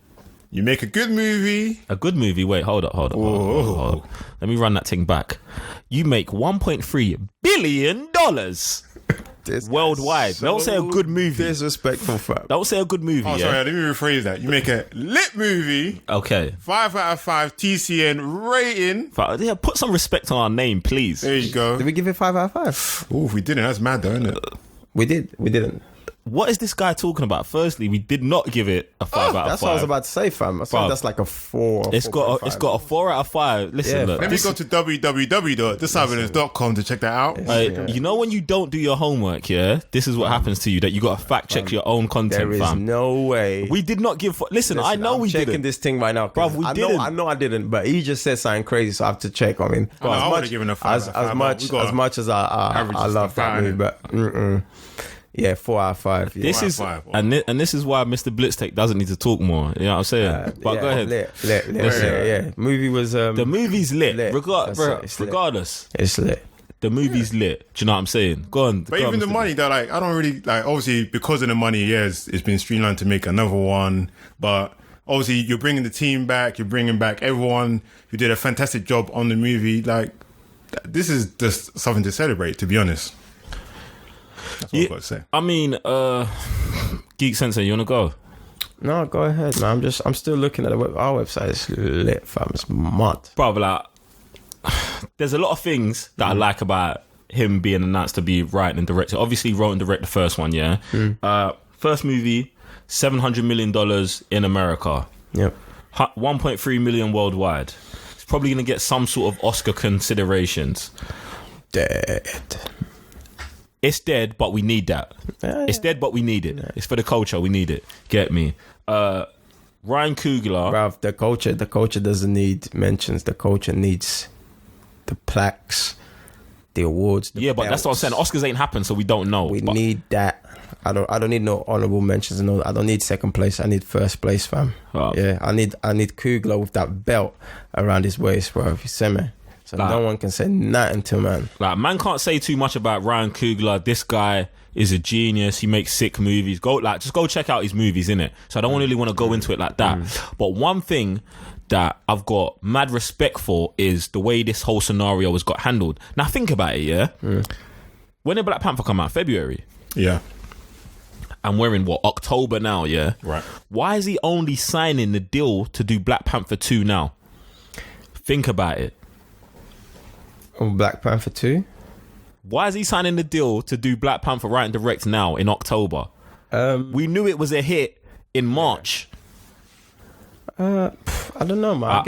You make a good movie. A good movie? Wait, hold up. Let me run that thing back. You make $1.3 billion worldwide. Don't say a good movie. Disrespectful, fam. Don't say a good movie. Oh, sorry, let me rephrase that. You make a lit movie. Okay. 5 out of 5 TCN rating. Yeah, put some respect on our name, please. There you go. Did we give it 5 out of 5? Oh, we didn't. That's mad, though, isn't it? We didn't. What is this guy talking about? Firstly, we did not give it a 5 out of 5. That's what I was about to say, fam. I thought that's like a 4. It's got a 4 out of 5. Listen, look. Let me go to www.thecyberners.com to check that out. You know when you don't do your homework, yeah? This is what happens to you, that you got to fact check your own content, there is fam. no way. We did not give... Listen, I know we didn't. I'm checking this thing right now. Bruv, we didn't. I know I didn't, but he just said something crazy, so I have to check. I mean, I would have given a 5 as much as I love that movie, but yeah, 4 out of 5. Yeah. This is why Mr. Blitztech doesn't need to talk more. You know what I'm saying? But go ahead. Lit. Yeah. Movie was the movie's lit. Regardless. It's lit. The movie's lit. Do you know what I'm saying? Go on. But even the money, though, like, I don't really, like, obviously, because of the money, yes, it's been streamlined to make another one. But obviously, you're bringing the team back, you're bringing back everyone who did a fantastic job on the movie. Like, this is just something to celebrate, to be honest. That's what I've got to say. I mean, Geek Sensei, you want to go? No, go ahead, man. I'm still looking at our website. It's lit, fam. It's mad. Bro, like, there's a lot of things that I like about him being announced to be writing and directing. Obviously, he wrote and directed the first one, yeah? First movie, $700 million in America. Yep. 1.3 million worldwide. It's probably going to get some sort of Oscar considerations. Dead. It's dead, but we need that. It's dead, but we need it. It's for the culture. We need it. Get me? Ryan Coogler. Bruv, the culture doesn't need mentions. The culture needs the plaques, the awards. The But that's what I'm saying. Oscars ain't happened, so we don't know. We need that. I don't need no honorable mentions and all that. I don't need second place. I need first place, fam. Oh. Yeah, I need Coogler with that belt around his waist, bro. You see me? So no one can say nothing to man. Like, man can't say too much about Ryan Coogler. This guy is a genius. He makes sick movies. Just go check out his movies, innit? So I don't really want to go into it like that. But one thing that I've got mad respect for is the way this whole scenario has got handled. Now think about it, yeah? When did Black Panther come out? February? Yeah. And we're in, October now, yeah? Right. Why is he only signing the deal to do Black Panther 2 now? Think about it. Oh, Black Panther 2? Why is he signing the deal to do Black Panther right and direct now in October? We knew it was a hit in March. I don't know, man.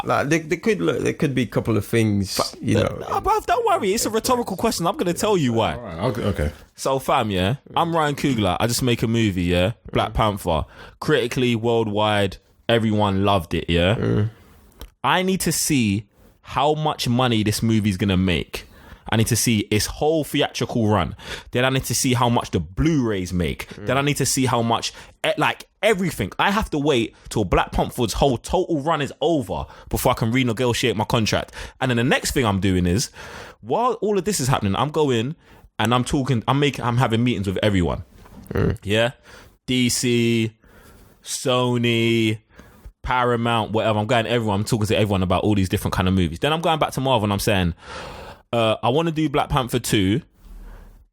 Like there could be a couple of things, you know. No, bruv, don't worry. It's a rhetorical question. I'm going to tell you why. Right, okay. So, fam, yeah, I'm Ryan Coogler. I just make a movie, yeah, Black Panther. Critically, worldwide, everyone loved it, yeah. I need to see how much money this movie's going to make. I need to see its whole theatrical run. Then I need to see how much the Blu-rays make. Then I need to see how much, like, everything. I have to wait till Black Panther's whole total run is over before I can renegotiate my contract. And then the next thing I'm doing is, while all of this is happening, I'm going and I'm having meetings with everyone. Yeah? DC, Sony, Paramount, whatever. I'm going to everyone. I'm talking to everyone about all these different kind of movies. Then I'm going back to Marvel and I'm saying, I want to do Black Panther 2.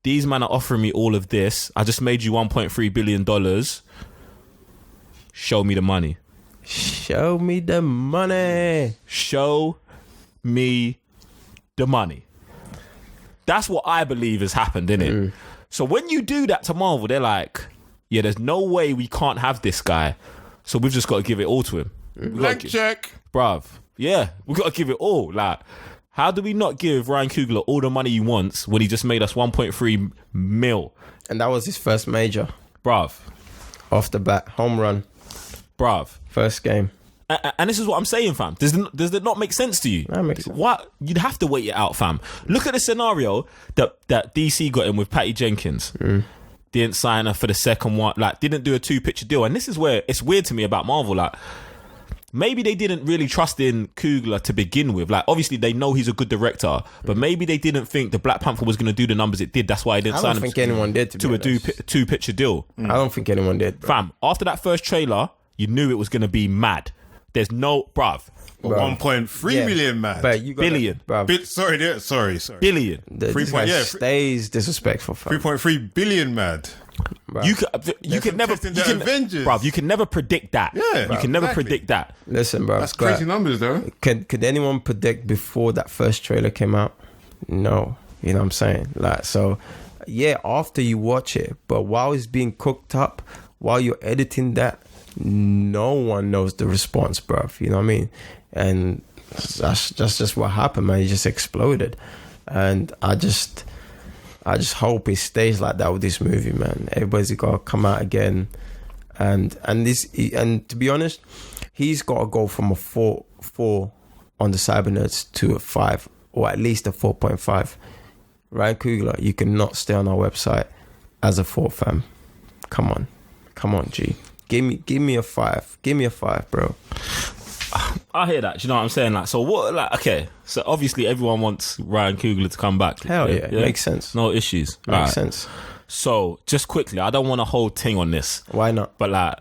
These men are offering me all of this. I just made you $1.3 billion. Show me the money. Show me the money. Show me the money. That's what I believe has happened, innit? So when you do that to Marvel, they're like, yeah, there's no way we can't have this guy. So we've just got to give it all to him. Blank check. Bruv. Yeah, we've got to give it all. Like, how do we not give Ryan Coogler all the money he wants when he just made us 1.3 mil? And that was his first major. Bruv. Off the bat. Home run. Bruv. First game. And this is what I'm saying, fam. Does that not make sense to you? That makes sense. What? You'd have to wait it out, fam. Look at the scenario that DC got in with Patty Jenkins. Didn't sign her for the second one. Like, didn't do a 2-picture deal. And this is where it's weird to me about Marvel. Like, maybe they didn't really trust in Coogler to begin with. Like, obviously they know he's a good director, but maybe they didn't think the Black Panther was going to do the numbers it did. That's why they didn't sign him. I don't think anyone did to a 2-picture deal. I don't think anyone did, bro. Fam, after that first trailer, you knew it was going to be mad. There's no, bruv. 1.3 million, man. But you got billion. Sorry. Billion. This guy stays disrespectful, fam. 3.3 billion, mad. You can never, Avengers. bruv, you can never predict that. Yeah, you can never predict that. Listen, bro. That's crazy numbers, though. Could anyone predict before that first trailer came out? No. You know what I'm saying? Like, so, yeah, after you watch it, but while it's being cooked up, while you're editing that, no one knows the response, bruv. You know what I mean? And that's just what happened, man. It just exploded. And I just hope it stays like that with this movie, man. Everybody's got to come out again, and to be honest, he's got to go from a 4 on the Cybernerds to a 5, or at least a 4.5. Ryan Coogler, you cannot stay on our website as a 4, fam. Come on, G. Give me a 5. Give me a 5, bro. I hear that. Do you know what I'm saying? Like, so what? Like, okay. So obviously everyone wants Ryan Coogler to come back. Hell yeah. Makes sense. No issues. Makes sense. So just quickly, I don't want a whole thing on this. Why not? But like,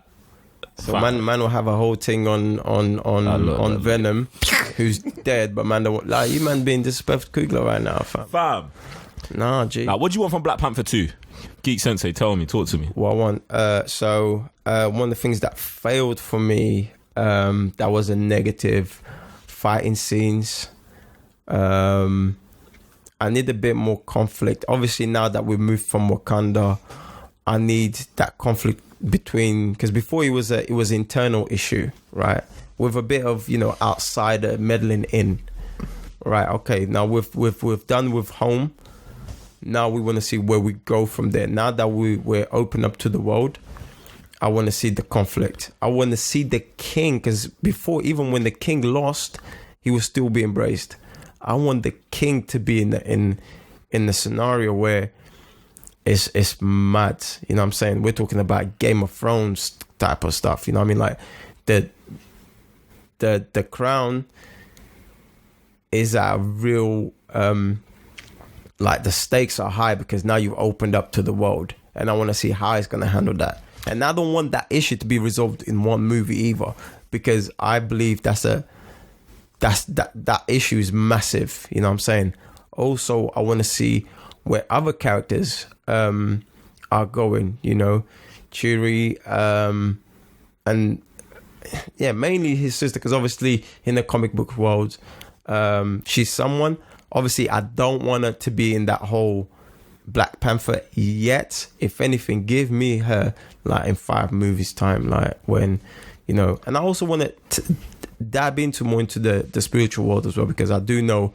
so man will have a whole thing on Venom, who's dead. But man, don't, like, you man being disrespectful Coogler right now, fam. Nah, G. Like, what do you want from Black Panther 2? Geek Sensei, tell me, talk to me. What I want. One of the things that failed for me, that was a negative, fighting scenes. I need a bit more conflict. Obviously, now that we've moved from Wakanda, I need that conflict between, because before it was internal issue, right? With a bit of, outsider meddling in, right? Okay, now we've done with home. Now we want to see where we go from there. Now that we're open up to the world, I want to see the conflict. I want to see the king, because before, even when the king lost, he was still being embraced. I want the king to be in the scenario where it's mad. You know what I'm saying? We're talking about Game of Thrones type of stuff. You know what I mean? Like the crown is a real like the stakes are high because now you've opened up to the world, and I want to see how it's going to handle that. And I don't want that issue to be resolved in one movie either, because I believe that issue is massive. You know what I'm saying? Also, I want to see where other characters are going. Chiri, and yeah, mainly his sister, because obviously in the comic book world, she's someone. Obviously, I don't want her to be in that whole Black Panther yet. If anything, give me her like in 5 movies time, like when, and I also want to dab more into the spiritual world as well, because I do know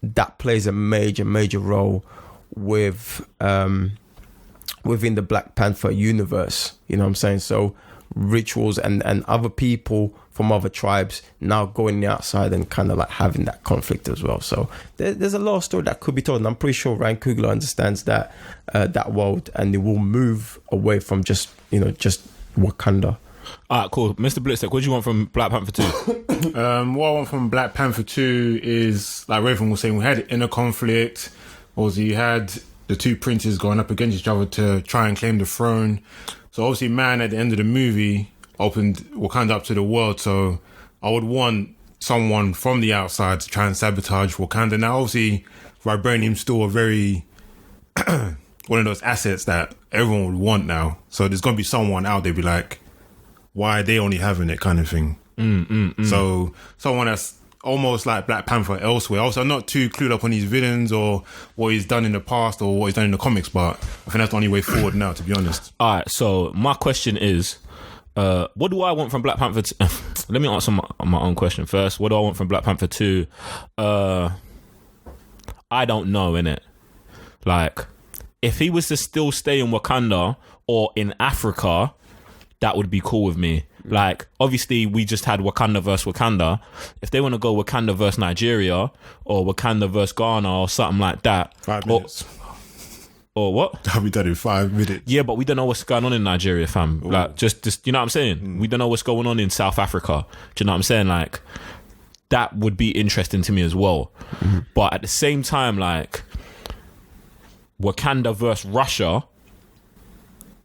that plays a major role with within the Black Panther universe. You know what I'm saying? So rituals and other people from other tribes now going outside and kind of like having that conflict as well. So there's a lot of story that could be told, and I'm pretty sure Ryan Coogler understands that world, and it will move away from just Wakanda. All right, cool. Mr. Blitztech, what do you want from Black Panther 2? What I want from Black Panther 2 is, like Raven was saying, we had inner conflict. Also, you had the two princes going up against each other to try and claim the throne. So obviously, man, at the end of the movie, opened Wakanda up to the world. So I would want someone from the outside to try and sabotage Wakanda. Now, obviously, Vibranium's still a very one of those assets that everyone would want now. So there's going to be someone out there be like, why are they only having it, kind of thing. So someone that's almost like Black Panther elsewhere. Also, I'm not too clued up on his villains or what he's done in the past or what he's done in the comics, but I think that's the only way forward now, to be honest. All right, so my question is, what do I want from Black Panther 2? Let me answer my own question first. What do I want from Black Panther 2? I don't know, innit? Like, if he was to still stay in Wakanda or in Africa, that would be cool with me. Like, obviously, we just had Wakanda versus Wakanda. If they want to go Wakanda versus Nigeria or Wakanda versus Ghana or something like that. 5 minutes. Or what? That'll be done in 5 minutes. Yeah, but we don't know what's going on in Nigeria, fam. Ooh. Like, just you know what I'm saying? We don't know what's going on in South Africa. Do you know what I'm saying? Like, that would be interesting to me as well. But at the same time, like, Wakanda versus Russia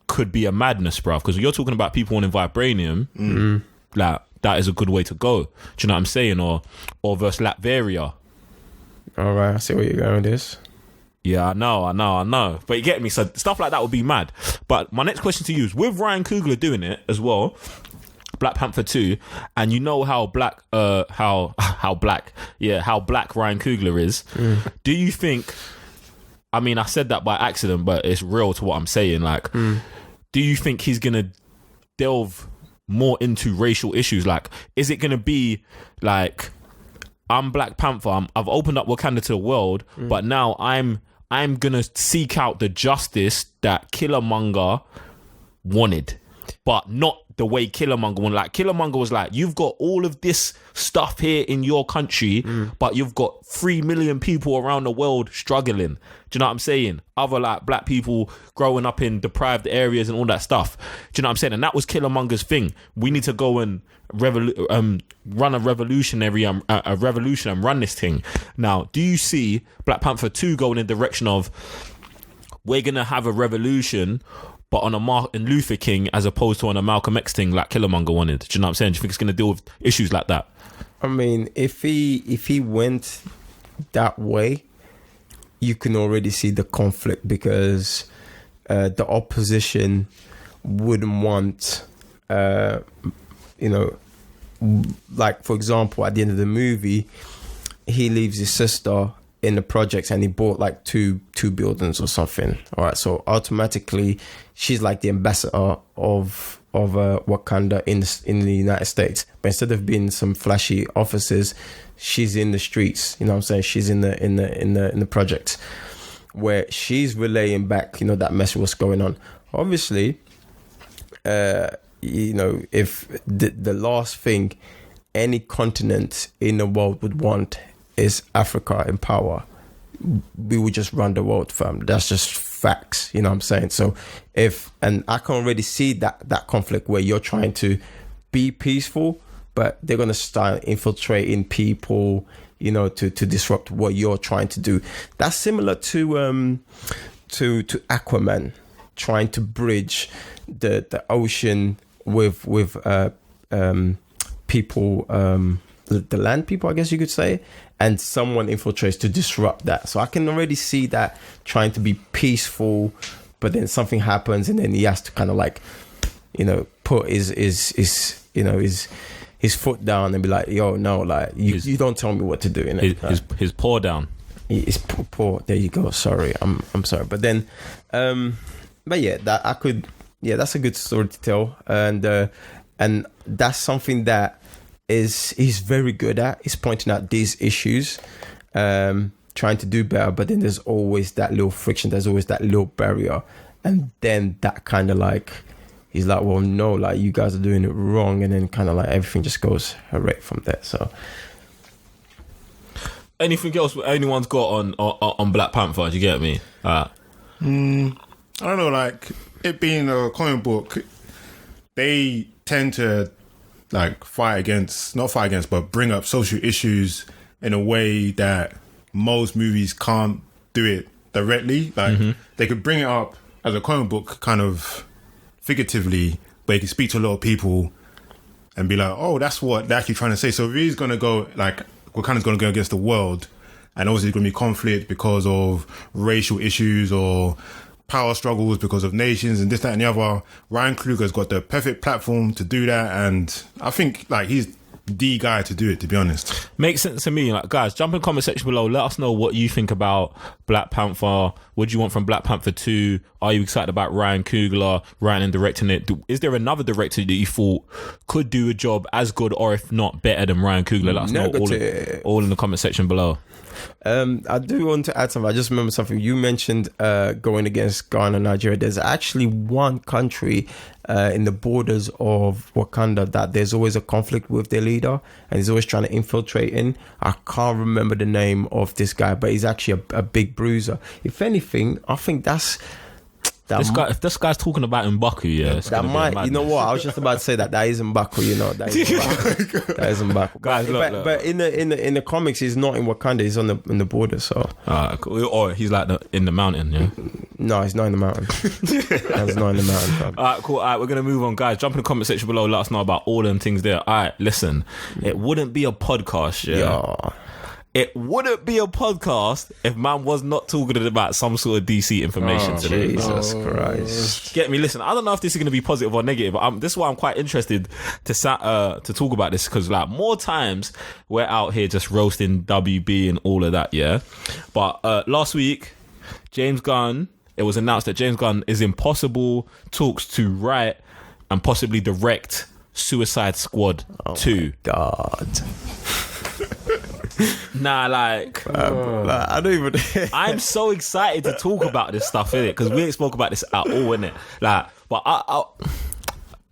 could be a madness, bruv, because you're talking about people wanting vibranium. Like, that is a good way to go. Do you know what I'm saying? Or versus Latveria. All right, I see where you're going with this. Yeah, I know. But you get me? So stuff like that would be mad. But my next question to you is, with Ryan Coogler doing it as well, Black Panther 2, and you know how black Ryan Coogler is, do you think, I mean, I said that by accident, but it's real to what I'm saying, like, do you think he's gonna delve more into racial issues? Like, is it gonna be like, I'm Black Panther, I've opened up Wakanda to the world, but now I'm gonna seek out the justice that Killmonger wanted, but not the way Killmonger was. Like, Killmonger was like, you've got all of this stuff here in your country, but you've got 3 million people around the world struggling. Do you know what I'm saying? Other like black people growing up in deprived areas and all that stuff. Do you know what I'm saying? And that was Killmonger's thing. We need to go and run a revolution and run this thing. Now, do you see Black Panther 2 going in the direction of, we're going to have a revolution, but on a Martin Luther King as opposed to on a Malcolm X thing like Killmonger wanted? Do you know what I'm saying? Do you think it's going to deal with issues like that? I mean, if he went that way, you can already see the conflict, because the opposition wouldn't want, like, for example, at the end of the movie, he leaves his sister in the projects and he bought like two buildings or something. All right, so automatically she's like the ambassador of Wakanda in the United States. But instead of being some flashy offices, she's in the streets. You know what I'm saying? She's in the projects where she's relaying back, that message, what's going on. Obviously, if the last thing any continent in the world would want is Africa in power, we would just run the world, fam. That's just facts. You know what I'm saying? So and I can already see that conflict where you're trying to be peaceful, but they're going to start infiltrating people, to disrupt what you're trying to do. That's similar to Aquaman trying to bridge the ocean with people, the land people, I guess you could say, and someone infiltrates to disrupt that. So I can already see that trying to be peaceful, but then something happens and then he has to kind of like, put his foot down and be like, yo, no, like you don't tell me what to do. His paw down. His paw. There you go. Sorry, I'm sorry. But then, but yeah, that's a good story to tell, and that's something that he's very good at. He's pointing out these issues, trying to do better, but then there's always that little friction, there's always that little barrier, and then that kind of like, he's like, well, no, like you guys are doing it wrong, and then kind of like everything just goes hooray from there. So anything else anyone's got on Black Panther? Do you get me? I don't know, like it being a comic book, they tend to like but bring up social issues in a way that most movies can't do it directly. Like they could bring it up as a comic book kind of figuratively, but you can speak to a lot of people and be like, oh, that's what they're actually trying to say. So if he's going to go, like, Wakanda's going to go against the world, and obviously there's going to be conflict because of racial issues or power struggles because of nations and this, that, and the other. Ryan Coogler's got the perfect platform to do that, and I think like he's the guy to do it, to be honest. Makes sense to me. Like, guys, jump in the comment section below. Let us know what you think about Black Panther. What do you want from Black Panther 2? Are you excited about Ryan Coogler writing and directing it? Is there another director that you thought could do a job as good, or if not better than Ryan Coogler? Let us know all in the comment section below. I do want to add something. I just remember something you mentioned, going against Ghana and Nigeria. There's actually one country in the borders of Wakanda that there's always a conflict with their leader, and he's always trying to infiltrate in. I can't remember the name of this guy, but he's actually a big bruiser. If anything, I think if this guy's talking about M'Baku, that might, you know what? I was just about to say that is M'Baku, that is M'Baku. Guys, but in the comics, he's not in Wakanda. He's in the border. So, cool. Or he's like in the mountain. Yeah. No, he's not in the mountain. He's not in the mountain. All right, cool. All right, we're gonna move on, guys. Jump in the comment section below. Let us know about all them things there. All right, listen. It wouldn't be a podcast, yeah. It wouldn't be a podcast if man was not talking about some sort of DC information today. Jesus Christ. Get me? Listen, I don't know if this is going to be positive or negative, but this is why I'm quite interested to talk about this, because like more times we're out here just roasting WB and all of that, yeah? But last week, James Gunn, it was announced that James Gunn is in possible talks to write and possibly direct Suicide Squad 2. God. Nah, like I don't even. I'm so excited to talk about this stuff, innit? Because we ain't spoke about this at all, innit? Like, but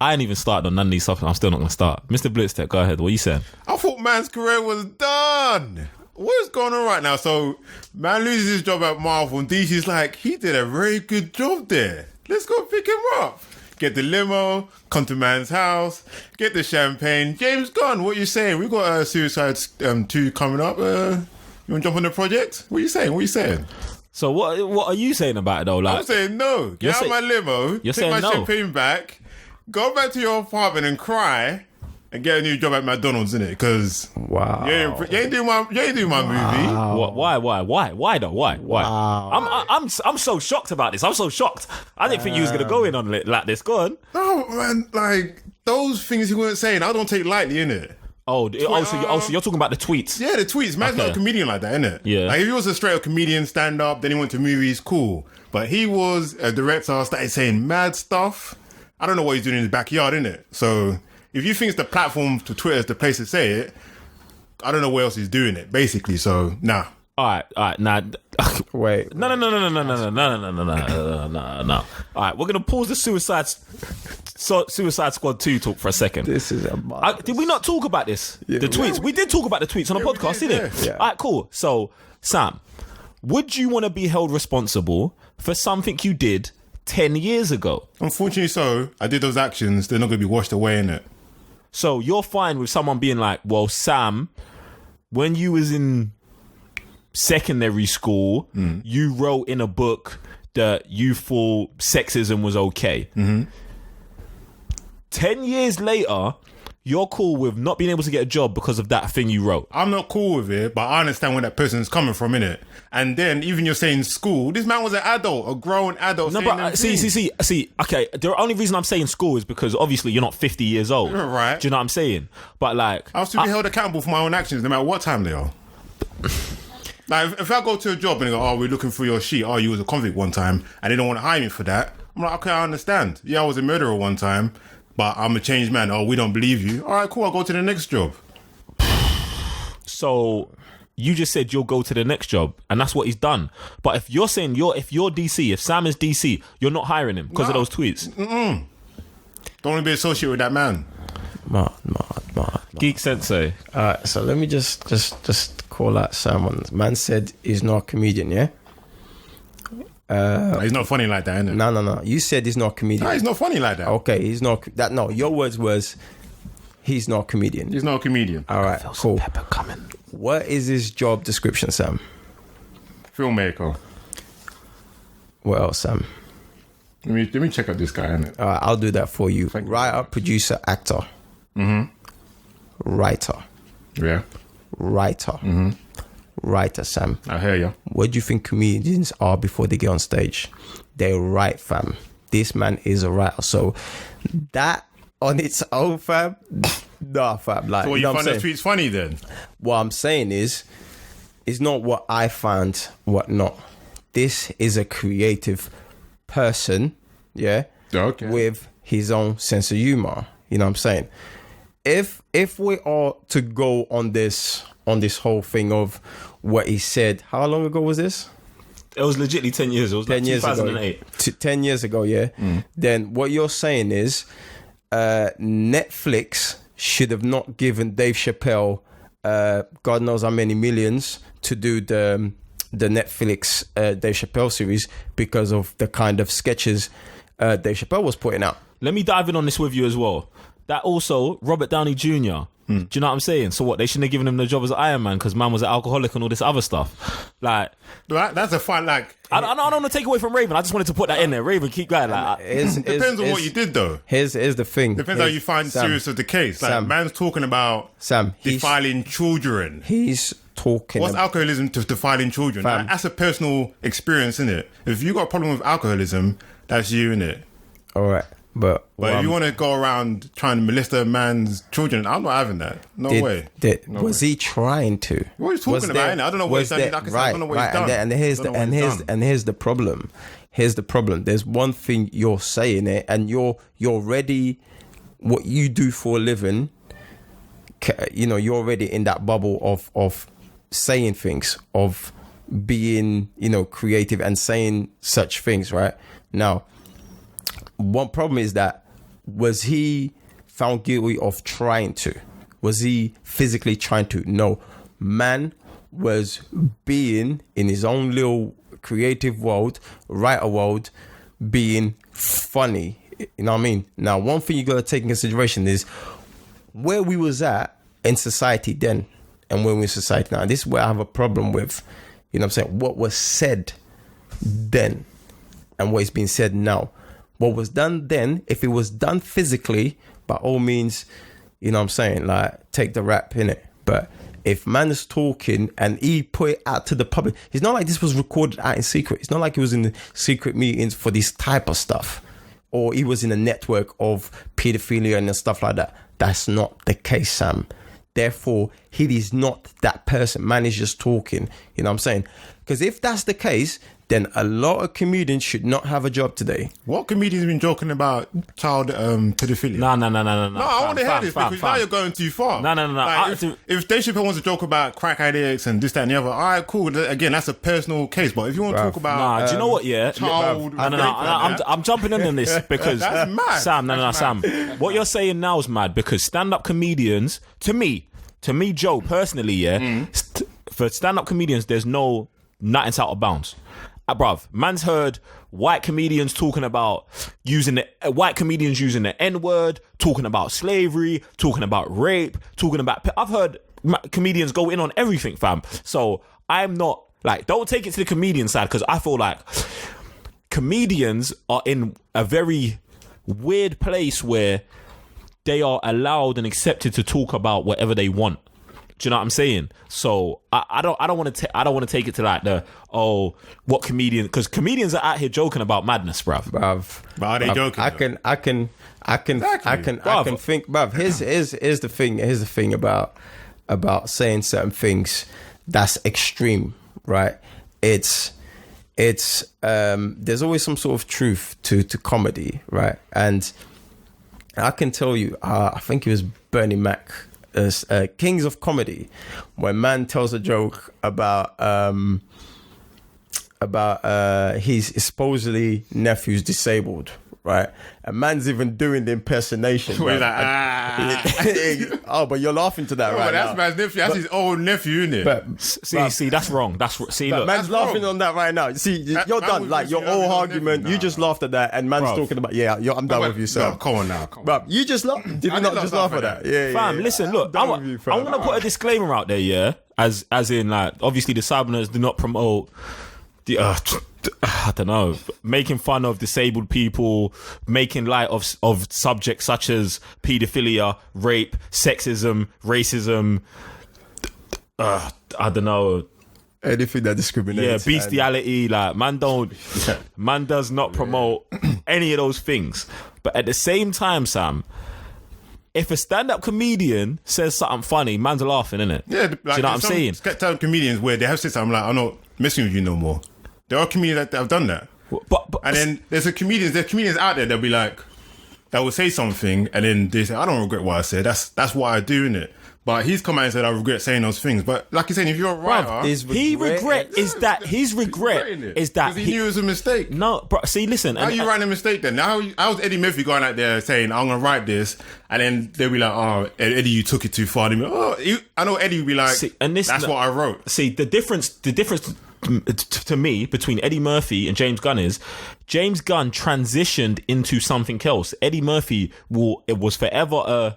I ain't even started on none of these stuff, and I'm still not going to start. Mr. Blitztech, go ahead. What are you saying? I thought man's career was done. What's going on right now? So, man loses his job at Marvel, and DC's like, he did a very good job there. Let's go pick him up. Get the limo, come to man's house, get the champagne. James Gunn, what you saying? We got a Suicide 2 coming up. You want to jump on the project? What you saying? So what are you saying about it, though? Like, I'm saying no. Get out of my limo, take saying my no. champagne back, go back to your apartment and cry, and get a new job at McDonald's, innit? Because Wow. you ain't doing my movie. What? Why though? Why? Wow. I'm so shocked about this. I'm so shocked. I didn't think you was gonna go in on it like this. Go on. No, man, like those things you weren't saying, I don't take lightly, innit? So you're talking about the tweets. Yeah, the tweets. Man's not a comedian like that, innit? Yeah. Like if he was a straight up comedian, stand up, then he went to movies, cool. But he was a director, started saying mad stuff. I don't know what he's doing in his backyard, innit? So if you think it's the platform to Twitter is the place to say it, I don't know where else he's doing it, basically. So nah. All right, nah. Wait. No. All right, we're gonna pause the Suicide Squad 2 talk for a second. This is a Did we not talk about this? Yeah, The tweets. We did talk about the tweets on the podcast, didn't it? Yeah. All right, cool. So, Sam, would you want to be held responsible for something you did 10 years ago? Unfortunately, so I did those actions. They're not going to be washed away, innit? So you're fine with someone being like, well, Sam, when you was in secondary school, you wrote in a book that you thought sexism was okay. 10 years later, you're cool with not being able to get a job because of that thing you wrote. I'm not cool with it, but I understand where that person's coming from, innit? And then even you're saying school, this man was an adult, a grown adult. No, saying but them see. Okay, the only reason I'm saying school is because obviously you're not 50 years old. Right. Do you know what I'm saying? But like, I'll still be held accountable for my own actions, no matter what time they are. Like, if I go to a job and they go, oh, we're looking for your sheet, oh, you was a convict one time, and they don't want to hire me for that, I'm like, okay, I understand. Yeah, I was a murderer one time, but I'm a changed man. Oh, we don't believe you. All right, cool, I'll go to the next job. So you just said you'll go to the next job, and that's what he's done. But if you're saying if you're DC, if Sam is DC, you're not hiring him because of those tweets. Don't want to be associated with that man. Mad. Geek Sensei. Alright, so let me just call out Sam. Man said he's not a comedian, yeah? He's not funny like that, innit? No. You said he's not a comedian. No, he's not funny like that. Okay, he's not that. No, your words was he's not a comedian. He's not a comedian. All right, cool. Pepper coming. What is his job description, Sam? Filmmaker. What else, Sam? Let me check out this guy, innit? All right, I'll do that for you. Thank you. Writer, producer, actor. Writer. Yeah. Writer, Sam. I hear you. What do you think comedians are before they get on stage? They write, fam. This man is a writer. So that on its own, fam, nah, fam. Like, So what, you know you what I'm find the saying? tweets funny then? What I'm saying is, it's not what I found, what not. This is a creative person, yeah, Okay. with his own sense of humor. You know what I'm saying? If we are to go on this whole thing of what he said, how long ago was this? It was legitimately 10 years. It was 10 like years 2008. ago. 10 years ago, yeah. Then what you're saying is Netflix should have not given Dave Chappelle God knows how many millions to do the Netflix Dave Chappelle series because of the kind of sketches Dave Chappelle was putting out. Let me dive in on this with you as well. That also, Robert Downey Jr. Do you know what I'm saying? So what, they shouldn't have given him the job as Iron Man because man was an alcoholic and all this other stuff. Like, That's a fun, like... I don't want to take away from Raven. I just wanted to put that in there. Raven, keep going. Like, Depends on what you did, though. Here's the thing. Depends how you find Sam, serious of the case. Like, Sam. man's talking about defiling children. He's talking What's about... alcoholism to defiling children? Fam. That's a personal experience, isn't it? If you got a problem with alcoholism, that's you, innit? All right, but If you want to go around trying to molest a man's children, I'm not having that. No way. Was he trying to? What he's talking about, innit? I don't know what he's done. Like I said, I don't know what he's done. And here's the problem. Here's the problem. There's one thing you're saying it, and you're already what you do for a living. You know, you're already in that bubble of saying things, of being, you know, creative and saying such things, right? Now, one problem is that was he found guilty of trying to? Was he physically trying to? No. Man was being in his own little creative world, writer world, being funny. You know what I mean? Now, one thing you got to take in consideration is where we was at in society then and where we're in society now. This is where I have a problem with, you know what I'm saying, what was said then and what is being said now. What was done then, if it was done physically, by all means, you know what I'm saying, like, take the rap, innit? But if man is talking and he put it out to the public, it's not like this was recorded out in secret. It's not like he was in the secret meetings for this type of stuff, or he was in a network of pedophilia and stuff like that. That's not the case, Sam. Therefore, he is not that person. Man is just talking. You know what I'm saying? Because if that's the case, then a lot of comedians should not have a job today. What comedians been joking about child pedophilia? No. No, I want to hear this because now you're going too far. No. Like, if Dave Chappelle wants to joke about crack addicts and this, that, and the other, all right, cool. Again, that's a personal case. But if you want to talk about, do you know what? Yeah, child, I'm jumping in on this because that's mad. Sam. What you're saying now is mad because stand-up comedians, to me, Joe personally, for stand-up comedians, there's nothing's out of bounds. Bruv, man's heard white comedians talking about using the N-word, talking about slavery, talking about rape, I've heard comedians go in on everything, fam. So I'm not like, don't take it to the comedian side because I feel like comedians are in a very weird place where they are allowed and accepted to talk about whatever they want. Do you know what I'm saying? So I don't want to take it to like what comedian, because comedians are out here joking about madness, bruv. But are they joking? I can think, bruv. Here's the thing about saying certain things that's extreme, right? It's there's always some sort of truth to comedy, right? And I can tell you, I think it was Bernie Mac, Kings of Comedy, when man tells a joke about his supposedly nephew's disabled, right? And man's even doing the impersonation. We're like, oh, but you're laughing to that, right? That's now. man's nephew. That's his old nephew, isn't it? But See, that's wrong. Look, man's laughing on that right now. See, you're done. Like your whole argument, you just laughed at that, and man's talking about, I'm done with you, sir. No, come on now. But you just laughed. Did you not just laugh at that? Yeah, fam, listen, look, I want to put a disclaimer out there, yeah, as in, like, obviously the Cybernerds do not promote the I don't know, making fun of disabled people, making light of subjects such as paedophilia, rape, sexism, racism, I don't know, anything that discriminates. Yeah, bestiality. Like, man does not promote any of those things. But at the same time, Sam, if a stand-up comedian says something funny, man's laughing, innit? Yeah, like, do you know what I'm saying? Stand-up comedians where they have said something like, I'm not messing with you no more. There are comedians that have done that. But and then there's comedians out there that'll be like, that will say something and then they say, I don't regret what I said. That's what I do, innit? But he's come out and said, I regret saying those things. But like you're saying, if you're a writer, his regret is that he knew it was a mistake. No, bro. See, listen. How are you writing a mistake then? Now, how's Eddie Murphy going out there saying, I'm going to write this, and then they'll be like, oh, Eddie, you took it too far. I know Eddie will be like, that's what I wrote. See, the difference to me between Eddie Murphy and James Gunn is James Gunn transitioned into something else. Eddie Murphy was forever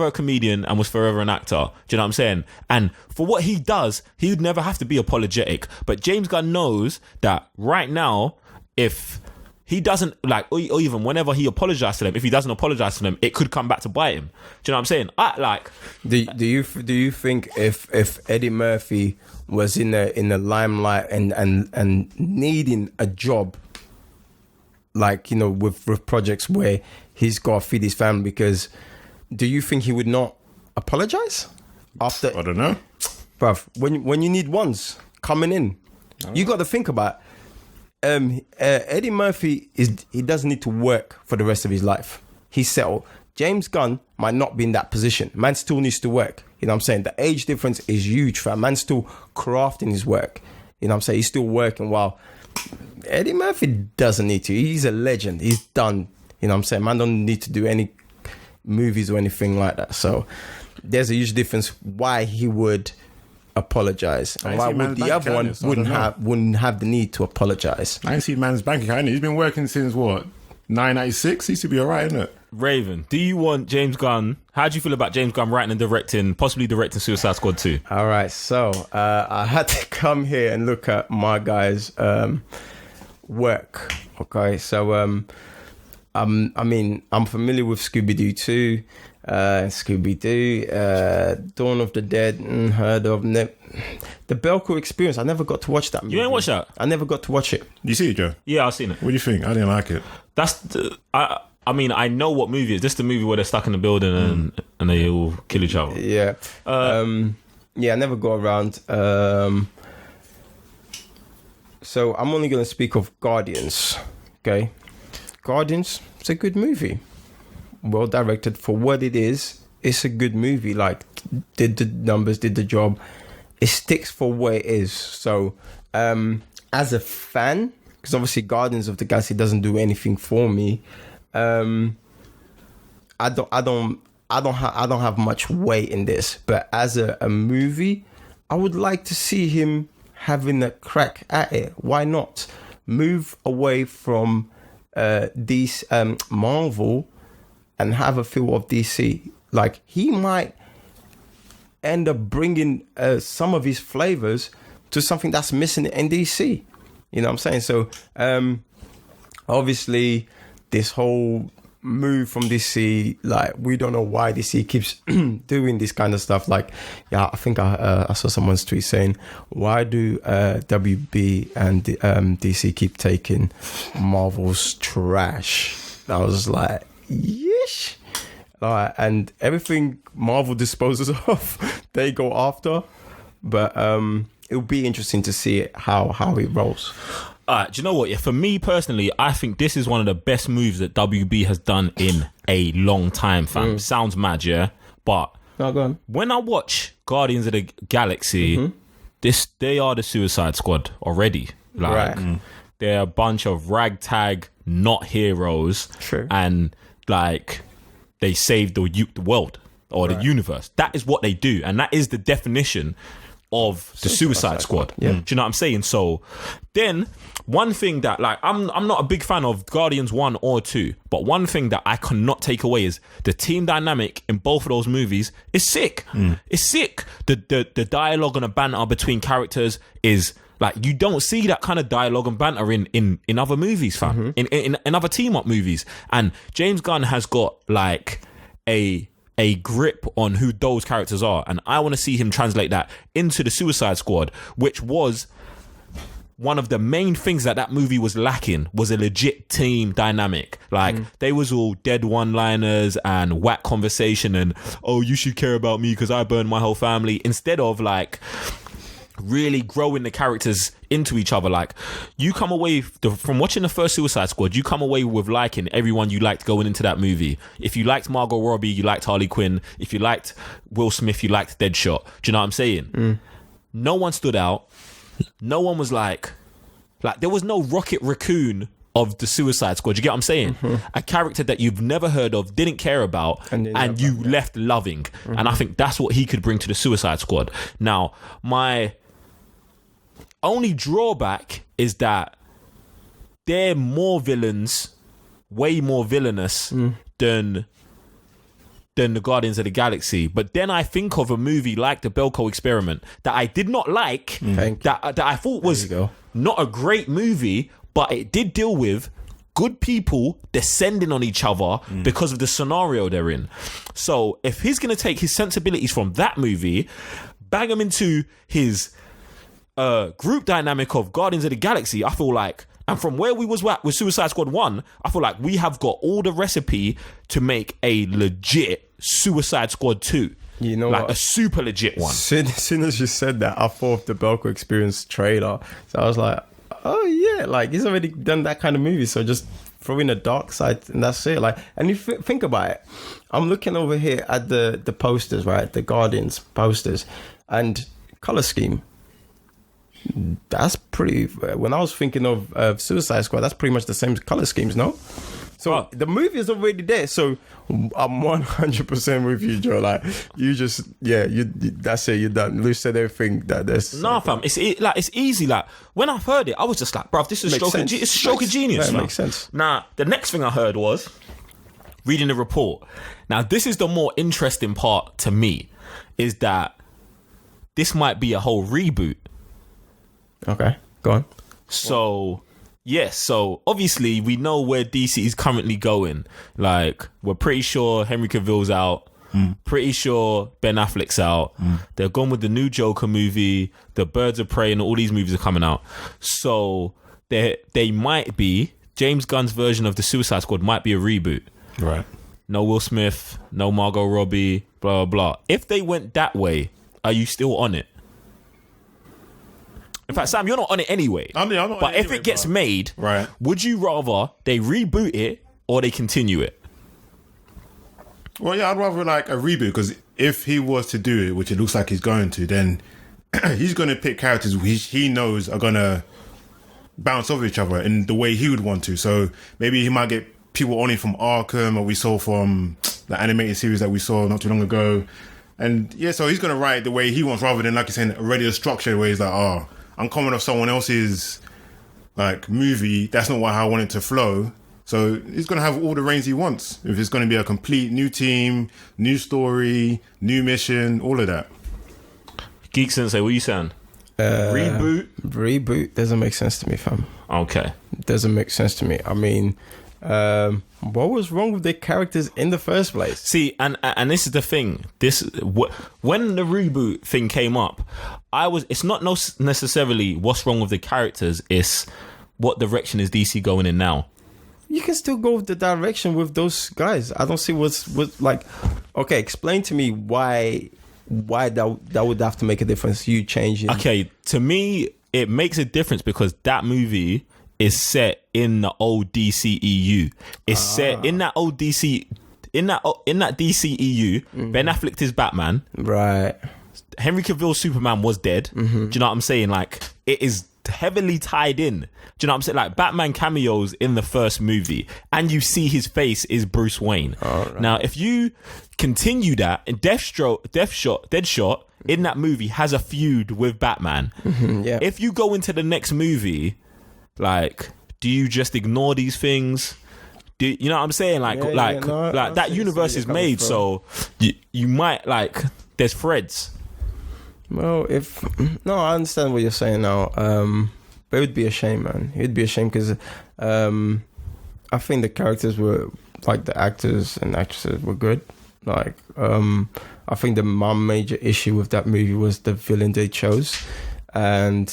a comedian and was forever an actor. Do you know what I'm saying? And for what he does, he would never have to be apologetic. But James Gunn knows that right now, if he doesn't, like, or even whenever he apologizes to them, if he doesn't apologize to them, it could come back to bite him. Do you know what I'm saying? Do you think if Eddie Murphy was in the limelight and needing a job, like, you know, with projects where he's got to feed his family, because do you think he would not apologize after? I don't know, bruv. When you need ones coming in, you got to think about. Eddie Murphy he doesn't need to work for the rest of his life. He's settled. James Gunn might not be in that position. Man still needs to work. You know what I'm saying? The age difference is huge, fam. Man's still crafting his work. You know what I'm saying? He's still working while Eddie Murphy doesn't need to. He's a legend. He's done. You know You know what I'm saying? Man don't need to do any movies or anything like that. So there's a huge difference why he would apologize and why would the other one wouldn't have the need to apologize. I ain't seen man's bank account. He's been working since what, 996? He used to be alright, isn't it? Raven, do you want James Gunn? How do you feel about James Gunn writing and directing, possibly directing Suicide Squad 2? All right, so I had to come here and look at my guy's work. Okay, so I'm familiar with Scooby-Doo 2, Scooby-Doo, Dawn of the Dead, heard of the Belko Experience. I never got to watch that movie. You ain't watch that? I never got to watch it. You see it, Joe? Yeah, I've seen it. What do you think? I didn't like it. I mean, I know what movie it is. This is the movie where they're stuck in the building and they all kill each other. Yeah. Yeah, I never got around. So I'm only going to speak of Guardians. Okay. Guardians, it's a good movie. Well directed for what it is. It's a good movie. Like, did the numbers, did the job. It sticks for what it is. So, as a fan, because obviously Guardians of the Galaxy doesn't do anything for me. I don't have much weight in this, but as a movie, I would like to see him having a crack at it. Why not move away from these Marvel and have a feel of DC? Like, he might end up bringing some of his flavors to something that's missing in DC. You know what I'm saying? So obviously this whole move from DC, like, we don't know why DC keeps doing this kind of stuff. Like, yeah, I think I saw someone's tweet saying, why do WB and DC keep taking Marvel's trash? I was like, yeesh. And everything Marvel disposes of, they go after. But it'll be interesting to see how it rolls. Do you know what? Yeah, for me personally, I think this is one of the best moves that WB has done in a long time, fam. Sounds mad, yeah? But go on. When I watch Guardians of the Galaxy, they are the Suicide Squad already. Like, they're a bunch of ragtag, not heroes. True. And, like, they saved the world or the universe. That is what they do. And that is the definition of the Suicide Squad. Yeah. Do you know what I'm saying? So then one thing that, like, I'm not a big fan of Guardians 1 or 2, but one thing that I cannot take away is the team dynamic in both of those movies is sick. It's sick. The dialogue and the banter between characters is like, you don't see that kind of dialogue and banter in other movies, fam. In other team up movies. And James Gunn has got like a grip on who those characters are, and I want to see him translate that into the Suicide Squad, which was one of the main things that movie was lacking, was a legit team dynamic. Like, they was all dead one-liners and whack conversation and, oh, you should care about me because I burned my whole family, instead of like really growing the characters into each other. Like, you come away from watching the first Suicide Squad, you come away with liking everyone you liked going into that movie. If you liked Margot Robbie, you liked Harley Quinn. If you liked Will Smith, you liked Deadshot. Do you know what I'm saying? No one stood out. No one was like there was no Rocket Raccoon of the Suicide Squad. You get what I'm saying? A character that you've never heard of, didn't care about, and you left loving. And I think that's what he could bring to the Suicide Squad. Now, my only drawback is that they're more villains, way more villainous than the Guardians of the Galaxy. But then I think of a movie like the Belko Experiment that I did not like, that I thought was not a great movie, but it did deal with good people descending on each other because of the scenario they're in. So if he's going to take his sensibilities from that movie, bang them into his group dynamic of Guardians of the Galaxy, I feel like, and from where we was at with Suicide Squad 1, I feel like we have got all the recipe to make a legit Suicide Squad 2. You know, like what? A super legit one. Soon as you said that, I thought of the Belko Experience trailer. So I was like, oh yeah, like, he's already done that kind of movie, so just throw in a dark side and that's it. Like, and if you think about it, I'm looking over here at the posters, right? The Guardians posters and color scheme. That's pretty. When I was thinking of Suicide Squad, that's pretty much the same color schemes, no? So the movie is already there. So I'm 100% with you, Joe. Like you just, that's it. You're done. Lou said everything that there's. Nah, fam. It's easy. Like when I heard it, I was just like, bruv, this is a stroke of genius. That makes sense. Now, the next thing I heard was reading the report. Now, this is the more interesting part to me, is that this might be a whole reboot. Okay, go on. So, yes, so obviously we know where DC is currently going. Like, we're pretty sure Henry Cavill's out. Pretty sure Ben Affleck's out. They're gone with the new Joker movie. The Birds of Prey and all these movies are coming out. So, they might be, James Gunn's version of the Suicide Squad might be a reboot. Right. No Will Smith, no Margot Robbie, blah, blah, blah. If they went that way, are you still on it? In fact, Sam, you're not on it anyway. I'm not but on it if anyway, it gets bro. made, Right. would you rather they reboot it or they continue it? Well, yeah, I'd rather like a reboot, because if he was to do it, which it looks like he's going to, then he's going to pick characters which he knows are going to bounce off each other in the way he would want to. So maybe he might get people only from Arkham, or we saw from the animated series that we saw not too long ago. And yeah, so he's going to write the way he wants, rather than, like you're saying, already a structured way. He's like, oh, I'm coming off someone else's like movie. That's not how I want it to flow. So he's going to have all the reins he wants. If it's going to be a complete new team, new story, new mission, all of that. Geek Sensei, what are you saying? Reboot doesn't make sense to me, fam. Okay. Doesn't make sense to me. I mean, what was wrong with the characters in the first place? See, and this is the thing. When the reboot thing came up, it's not necessarily what's wrong with the characters. It's what direction is DC going in now. You can still go with the direction with those guys. I don't see what's like. Okay, explain to me why that would have to make a difference. You changing? Okay, to me, it makes a difference because that movie is set in the old DCEU. It's set in that old DC. In that DCEU, Ben Affleck is Batman. Right. Henry Cavill's Superman was dead. Do you know what I'm saying? Like, it is heavily tied in. Do you know what I'm saying? Like, Batman cameos in the first movie, and you see his face is Bruce Wayne. Right. Now, if you continue that, and Deadshot in that movie has a feud with Batman. Yeah. If you go into the next movie, like, do you just ignore these things? You know what I'm saying? That universe is made, so you might, like, there's threads. Well, I understand what you're saying now. But it would be a shame, man. It would be a shame because I think the characters were, like, the actors and actresses were good. Like, I think my major issue with that movie was the villain they chose and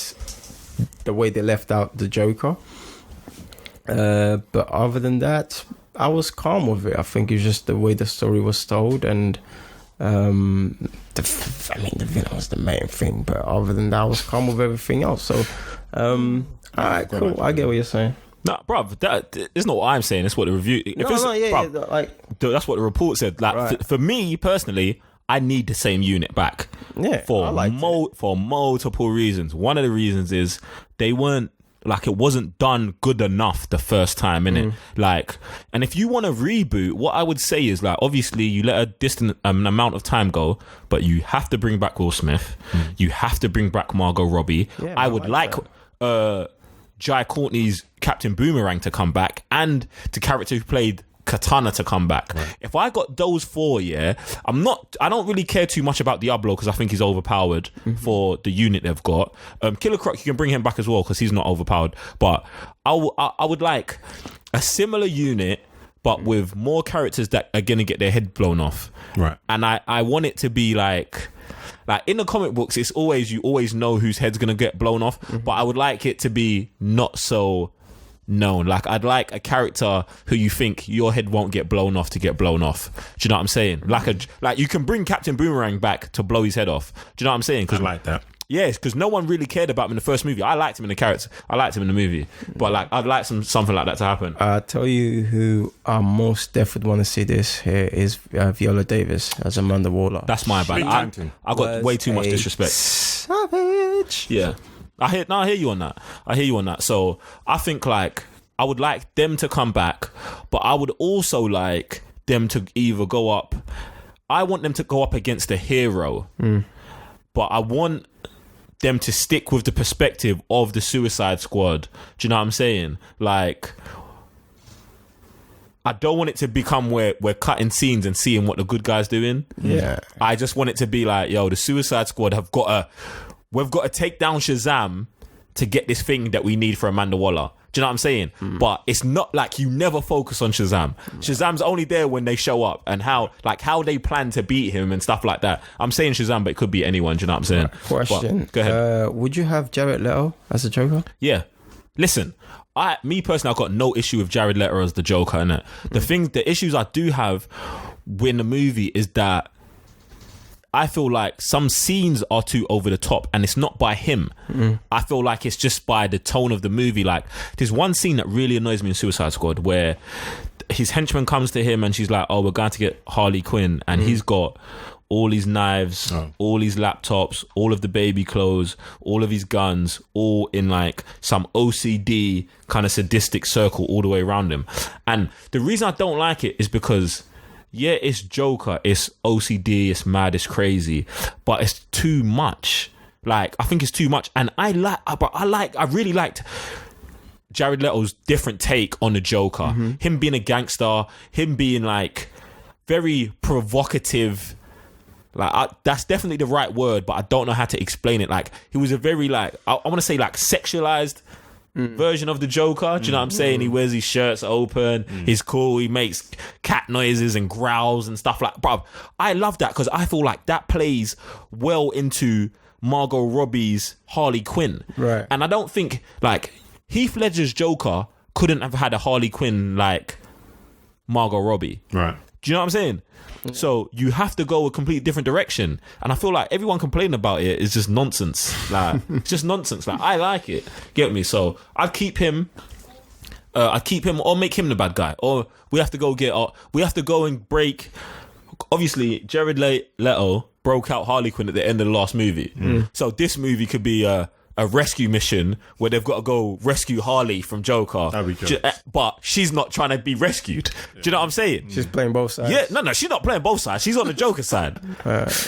the way they left out the Joker. But other than that, I was calm with it. I think it's just the way the story was told, and the villain was the main thing. But other than that, I was calm with everything else. So, all right, cool. I get what you're saying. Nah, bruv, that is not what I'm saying. It's what the review. That's what the report said. Like, right. for me personally, I need the same unit back. Yeah, for multiple reasons. One of the reasons is they weren't, like, it wasn't done good enough the first time, innit? Like, and if you want to reboot, what I would say is, like, obviously you let a distant amount of time go, but you have to bring back Will Smith. You have to bring back Margot Robbie. Yeah, I would like Jai Courtney's Captain Boomerang to come back, and the character who played Katana to come back. Right. If I got those four, I don't really care too much about Diablo because I think he's overpowered for the unit they've got. Killer Croc, you can bring him back as well because he's not overpowered. But I would like a similar unit, but with more characters that are gonna get their head blown off. Right. And I want it to be like in the comic books, it's always, you always know whose head's gonna get blown off. But I would like it to be not so known. Like, I'd like a character who you think your head won't get blown off to get blown off. Do you know what I'm saying? Like you can bring Captain Boomerang back to blow his head off. Do you know what I'm saying? I like that. Yes, because no one really cared about him in the first movie. I liked him in the character. I liked him in the movie. But, like, I'd like something like that to happen. I'll tell you who I most definitely want to see this here is Viola Davis as Amanda Waller. That's my bad. I got way too much disrespect. Savage. Yeah. I hear you on that. So I think, like, I would like them to come back, but I would also like them to either go up. I want them to go up against a hero, but I want them to stick with the perspective of the Suicide Squad. Do you know what I'm saying? Like, I don't want it to become where we're cutting scenes and seeing what the good guys doing. Yeah. I just want it to be like, yo, the Suicide Squad we've got to take down Shazam to get this thing that we need for Amanda Waller. Do you know what I'm saying? But it's not like you never focus on Shazam. Shazam's only there when they show up and how they plan to beat him and stuff like that. I'm saying Shazam, but it could be anyone. Do you know what I'm saying? Question. But, go ahead. Would you have Jared Leto as a Joker? Yeah. Listen, me personally, I've got no issue with Jared Leto as the Joker, innit? The issues I do have with the movie is that I feel like some scenes are too over the top, and it's not by him. I feel like it's just by the tone of the movie. Like, there's one scene that really annoys me in Suicide Squad where his henchman comes to him and she's like, oh, we're going to get Harley Quinn, and he's got all these knives, all these laptops, all of the baby clothes, all of his guns, all in like some OCD kind of sadistic circle all the way around him. And the reason I don't like it is because, yeah, it's Joker, it's OCD, it's mad, it's crazy, but it's too much. Like, I think it's too much. And I really liked Jared Leto's different take on the Joker. Him being a gangster, him being like very provocative. Like, that's definitely the right word, but I don't know how to explain it. Like, he was a very, like, I want to say, like, sexualized version of the Joker. Do you know what I'm saying? He wears his shirts open. He's cool. He makes cat noises and growls and stuff like. Bruv, I love that because I feel like that plays well into Margot Robbie's Harley Quinn. Right. And I don't think, like, Heath Ledger's Joker couldn't have had a Harley Quinn like Margot Robbie. Right. Do you know what I'm saying? So you have to go a completely different direction. And I feel like everyone complaining about it is just nonsense. Like, it's just nonsense. Like, I like it. Get me? So I'd keep him. Or make him the bad guy. Or we have to go and break. Obviously, Jared Leto broke out Harley Quinn at the end of the last movie. So this movie could be a rescue mission where they've got to go rescue Harley from Joker. That'd be good. But she's not trying to be rescued. Do you know what I'm saying? She's playing both sides. Yeah, no, she's not playing both sides. She's on the Joker side.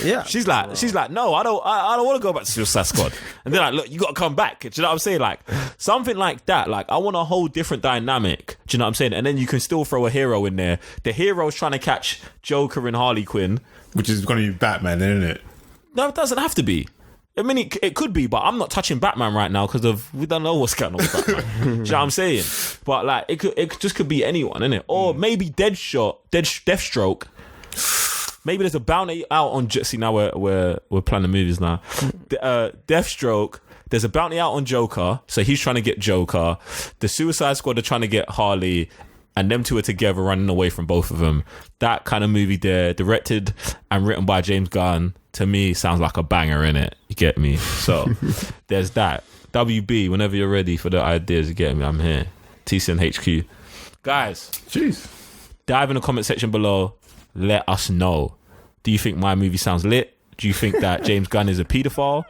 Yeah. She's like, no, I don't want to go back to Suicide Squad. And they're like, look, you got to come back. Do you know what I'm saying? Like, something like that. Like, I want a whole different dynamic. Do you know what I'm saying? And then you can still throw a hero in there. The hero's trying to catch Joker and Harley Quinn, which is going to be Batman, isn't it? No, it doesn't have to be. I mean, it could be, but I'm not touching Batman right now because we don't know what's going on with Batman. Do you know what I'm saying? But like, it just could be anyone, innit? Or maybe Deathstroke. Maybe there's a bounty out on. See, now we're planning movies now. Deathstroke. There's a bounty out on Joker, so he's trying to get Joker. The Suicide Squad are trying to get Harley, and them two are together running away from both of them. That kind of movie there, directed and written by James Gunn, to me sounds like a banger, innit? You get me? So there's that. WB, whenever you're ready for the ideas, you get me? I'm here. TCNHQ. Guys, Jeez. Dive in the comment section below. Let us know. Do you think my movie sounds lit? Do you think that James Gunn is a paedophile?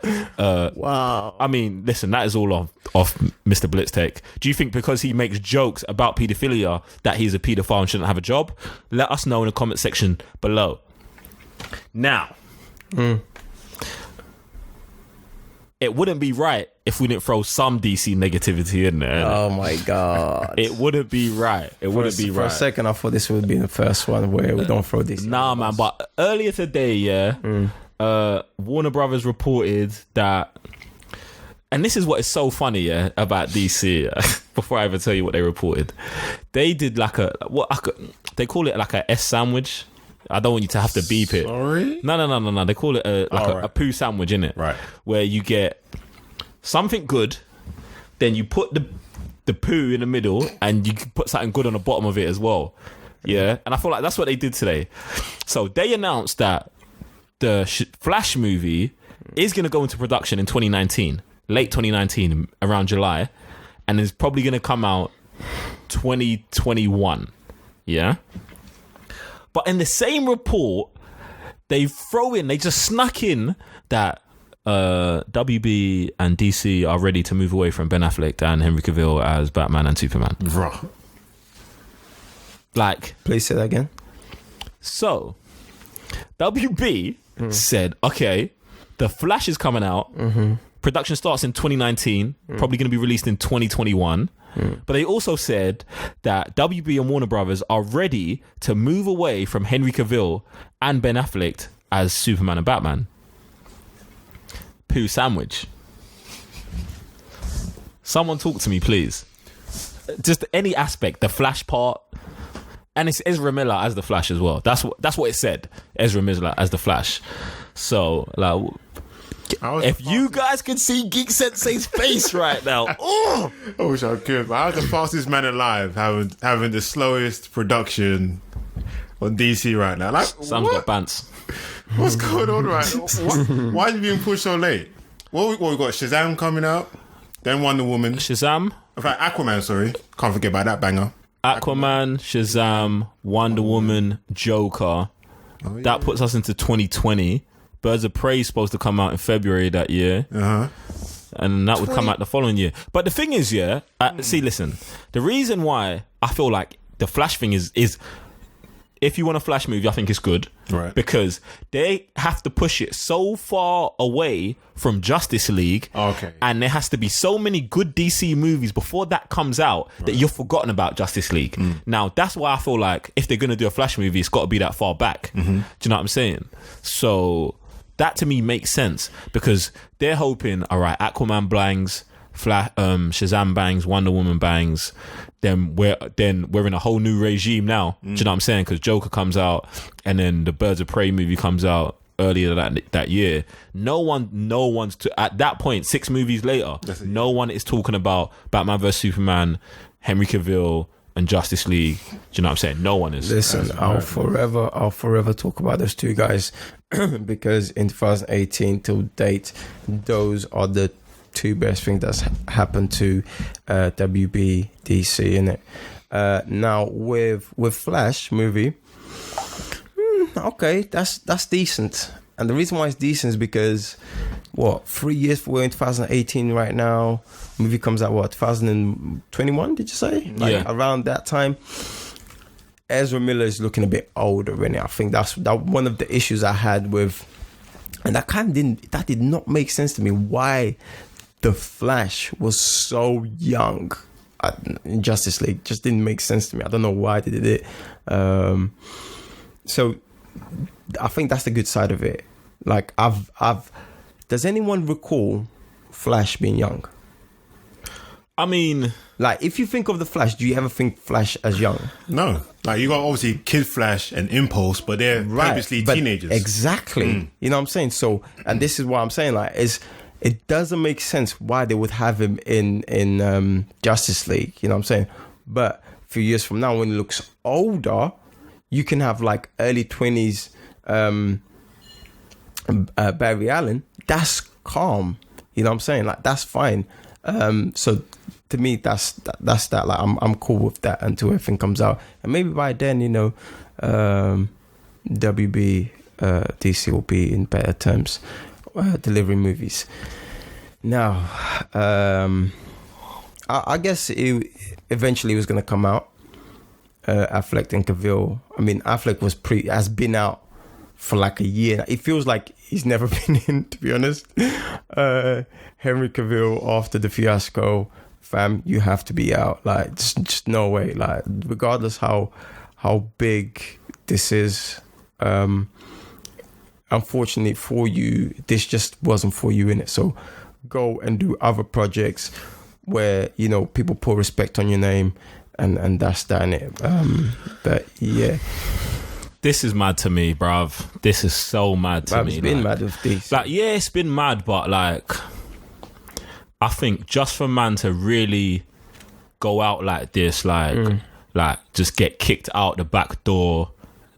Wow. I mean, listen, that is all off Mr. Blitztech. Do you think because he makes jokes about paedophilia that he's a paedophile and shouldn't have a job? Let us know in the comment section below. Now, it wouldn't be right if we didn't throw some DC negativity in there. Oh my God. It wouldn't be right. It wouldn't be right. For a second, I thought this would be the first one where we don't throw this. Nah, man. But earlier today, Warner Brothers reported that, and this is what is so funny, about DC. Before I ever tell you what they reported, they did like they call it like a S sandwich. I don't want you to have to beep it. Sorry? No. They call it a Pooh Sandwich, innit? Right. Where you get something good, then you put the poo in the middle, and you put something good on the bottom of it as well. Yeah. And I feel like that's what they did today. So they announced that the Flash movie is going to go into production in 2019, late 2019, around July, and is probably going to come out 2021. Yeah. But in the same report, they just snuck in that WB and DC are ready to move away from Ben Affleck and Henry Cavill as Batman and Superman. Bruh. Like, Please say that again. so WB said, okay, The Flash is coming out. Production starts in 2019, probably going to be released in 2021. But they also said that WB and Warner Brothers are ready to move away from Henry Cavill and Ben Affleck as Superman and Batman. Pooh Sandwich. Someone talk to me, please. Just any aspect, the Flash part, and it's Ezra Miller as the Flash as well. That's what it said. Ezra Miller as the Flash. So, like, if you guys could see Geek Sensei's face right now, I wish I could. But I was the fastest man alive, having the slowest production on DC right now. Like, Sam's got bants. what's going on right now? Why are you being pushed so late? What we got? Shazam coming out, then Wonder Woman. Shazam, In fact, Aquaman. Sorry, can't forget about that banger. Aquaman, Shazam, Wonder Woman, Joker. That puts us into 2020. Birds of Prey is supposed to come out in February that year. And that would come out the following year. But the thing is, see, listen, the reason why I feel like the Flash thing is if you want a Flash movie, I think it's good. Right. Because they have to push it so far away from Justice League. Okay. And there has to be so many good DC movies before that comes out that you've forgotten about Justice League. Now, that's why I feel like if they're going to do a Flash movie, it's got to be that far back. Do you know what I'm saying? So that to me makes sense because they're hoping, all right, Aquaman bangs, Shazam bangs, Wonder Woman bangs. Then we're in a whole new regime now. Do you know what I'm saying? Because Joker comes out, and then the Birds of Prey movie comes out earlier that year. No one's at that point. 6 movies later, no one is talking about Batman vs Superman, Henry Cavill, and Justice League. Do you know what I'm saying? No one is. Listen, I'll forever talk about those two guys because in 2018 till date, those are the two best things that's happened to WB DC, innit? Now with Flash movie, okay, that's decent. And the reason why it's decent is because 3 years, we're in 2018 right now. Movie comes out 2021? Did you say? Around that time. Ezra Miller is looking a bit older, really. I think that's one of the issues I had with, and that did not make sense to me. Why the Flash was so young in Justice League just didn't make sense to me. I don't know why they did it. So I think that's the good side of it. Like does anyone recall Flash being young? I mean, like, if you think of the Flash, do you ever think Flash as young? No. Like, you got obviously Kid Flash and Impulse, but they're obviously teenagers. Exactly. You know what I'm saying? So, and this is what I'm saying, like, it doesn't make sense why they would have him in Justice League, you know what I'm saying? But a few years from now, when he looks older, you can have, like, early 20s Barry Allen. That's calm. You know what I'm saying? Like, that's fine. So to me, that's that. Like, I'm cool with that until everything comes out, and maybe by then, you know, WB DC will be in better terms delivering movies. Now, I guess it eventually was going to come out. Affleck and Cavill. I mean, Affleck has been out for like a year. It feels like he's never been in, to be honest. Henry Cavill, after the fiasco, fam, you have to be out. Like, just no way. Like, regardless how big this is, unfortunately for you, this just wasn't for you, innit? So go and do other projects where, you know, people put respect on your name, and that's that, innit? But yeah. This is mad to me, bruv. This is so mad to me. It's been mad with this. Like, yeah, it's been mad, but like, I think just for man to really go out like this, like just get kicked out the back door,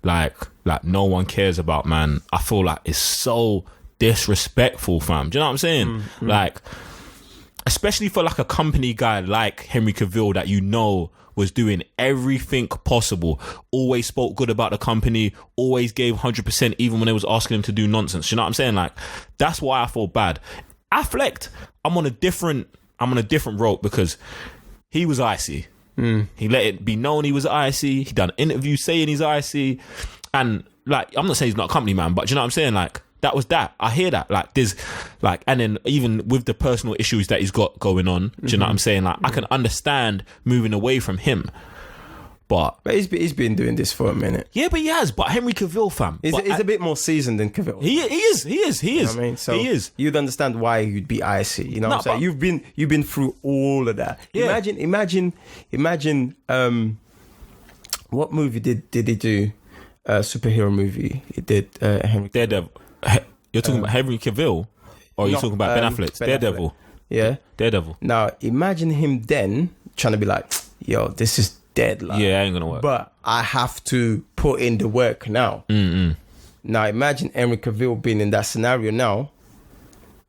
like no one cares about, man. I feel like it's so disrespectful, fam. Do you know what I'm saying? Like, especially for like a company guy like Henry Cavill that, you know, was doing everything possible. Always spoke good about the company. Always gave 100% even when they was asking him to do nonsense. You know what I'm saying? Like, that's why I feel bad. Affleck, I'm on a different rope because he was icy. He let it be known he was icy. He done an interview saying he's icy. And like, I'm not saying he's not a company man, but you know what I'm saying? Like, that was that. I hear that. Like, there's like, and then even with the personal issues that he's got going on, do you know what I'm saying? Like, I can understand moving away from him. But he's been doing this for a minute. Yeah, but he has. But Henry Cavill, fam. He's a bit more seasoned than Cavill. He is. You know what I mean? So he is. You'd understand why you'd be icy. You know what I'm saying? You've been through all of that. Yeah. Imagine what movie did he do? Superhero movie. He did Henry Daredevil. You're talking about Henry Cavill? Or are you talking about Ben Affleck? Daredevil. Affleck. Yeah. Daredevil. Now imagine him then trying to be like, yo, this is dead. Like, yeah, ain't gonna work. But I have to put in the work now. Now imagine Henry Cavill being in that scenario now.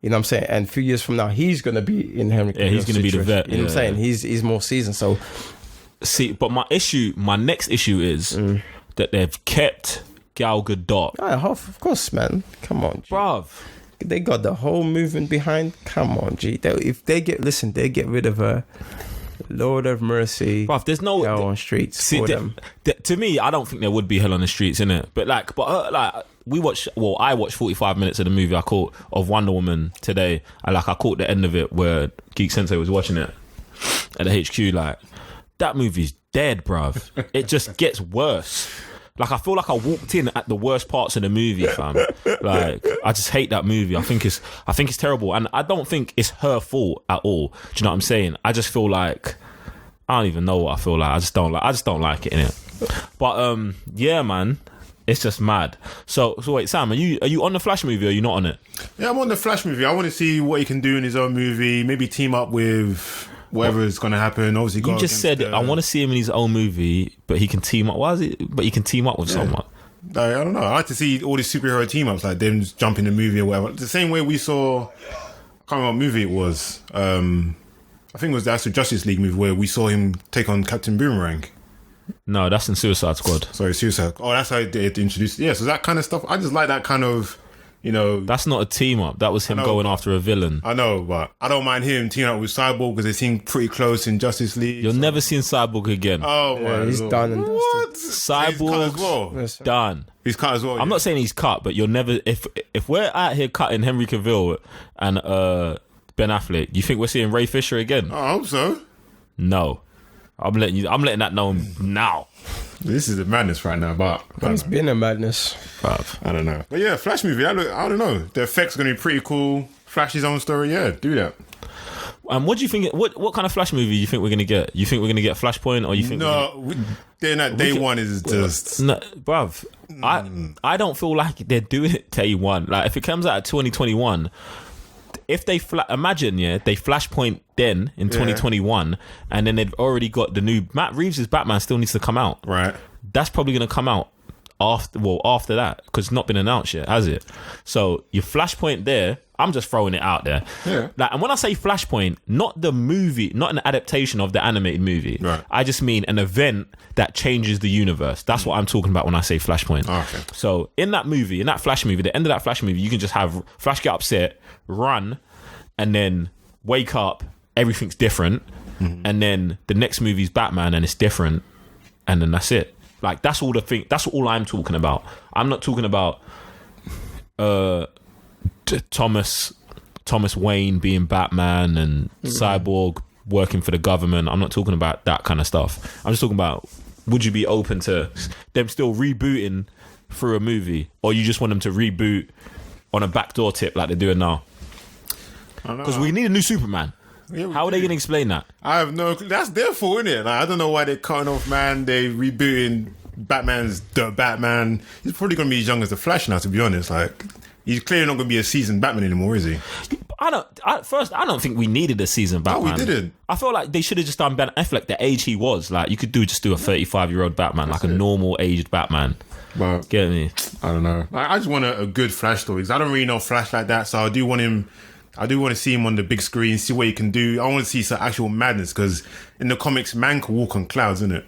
You know what I'm saying? And a few years from now, he's gonna be in Henry Cavill's Yeah, he's gonna be the vet. You know what I'm saying? He's more seasoned. So see, but my next issue is that they've kept Gal Gadot. Of course, man. Come on, G. Bruv. They got the whole movement behind. Come on, G. They get rid of a Lord of Mercy. Bruv, there's no hell on streets for them. To me, I don't think there would be hell on the streets, innit? But I watched 45 minutes of the movie I caught of Wonder Woman today. And I caught the end of it where Geek Sensei was watching it at the HQ. Like, that movie's dead, bruv. It just gets worse. Like, I feel like I walked in at the worst parts of the movie, fam. Like, I just hate that movie. I think it's terrible, and I don't think it's her fault at all. Do you know what I'm saying? I just feel like I don't even know what I feel like. I just don't like it, innit? But yeah, man, it's just mad. So wait, Sam, are you on the Flash movie or are you not on it? Yeah, I'm on the Flash movie. I want to see what he can do in his own movie. Maybe team up with whatever is going to happen. Obviously, you just said I want to see him in his own movie, but he can team up. Why is it? But he can team up with someone. I don't know. I like to see all these superhero team ups, like them just jump in the movie or whatever. The same way we saw, I can't remember what movie it was. I think it was the actual Justice League movie where we saw him take on Captain Boomerang. No, that's in Suicide Squad. Sorry, Suicide. Oh, that's how they introduced. Yeah, so that kind of stuff. I just like that kind of. You know, that's not a team up. That was him going after a villain. I know, but I don't mind him teaming up with Cyborg because they seem pretty close in Justice League. You'll never see Cyborg again. Oh my he's Lord. done. And What? Cyborg's done. He's cut as well. I'm not saying he's cut, but you'll never. If we're out here cutting Henry Cavill and Ben Affleck, you think we're seeing Ray Fisher again? I hope so. No, I'm letting that know now. This is a madness right now, but it's been a madness. I don't know. But yeah, Flash movie. I don't know. The effects are going to be pretty cool. Flash's own story. Yeah, do that. What do you think? What kind of Flash movie you think we're going to get? You think we're going to get Flashpoint, or you think? No, then that day one is just no, bruv. I don't feel like they're doing it day one. Like, if it comes out at 2021. If they imagine, they Flashpoint then in 2021, and then they've already got the new Matt Reeves' Batman still needs to come out. Right. That's probably going to come out after that, because it's not been announced yet, has it? So your Flashpoint there, I'm just throwing it out there. Yeah. Like, and when I say Flashpoint, not the movie, not an adaptation of the animated movie. Right. I just mean an event that changes the universe. That's what I'm talking about when I say Flashpoint. Oh, okay. So in that movie, in that Flash movie, the end of that Flash movie, you can just have Flash get upset, run, and then wake up, everything's different, and then the next movie's Batman and it's different, and then that's it. Like, that's all I'm talking about. I'm not talking about Thomas Wayne being Batman and Cyborg working for the government. I'm not talking about that kind of stuff. I'm just talking about, would you be open to them still rebooting through a movie, or you just want them to reboot on a backdoor tip like they're doing now? Because we need a new Superman. Yeah, how are they going to explain that? I have no clue. That's their fault, isn't it? Like, I don't know why they're cutting off, man. They rebooting Batman's The Batman. He's probably going to be as young as the Flash now, to be honest. Like, he's clearly not going to be a seasoned Batman anymore, is he? I don't think we needed a seasoned Batman. No, we didn't. I feel like they should have just done Ben Affleck the age he was. Like, you could just do a 35-year-old Batman, like a normal aged Batman. But get me? I don't know. I just want a good Flash story, because I don't really know Flash like that, so I do want him I do want to see him on the big screen, see what he can do. I want to see some actual madness because in the comics, man can walk on clouds, isn't it?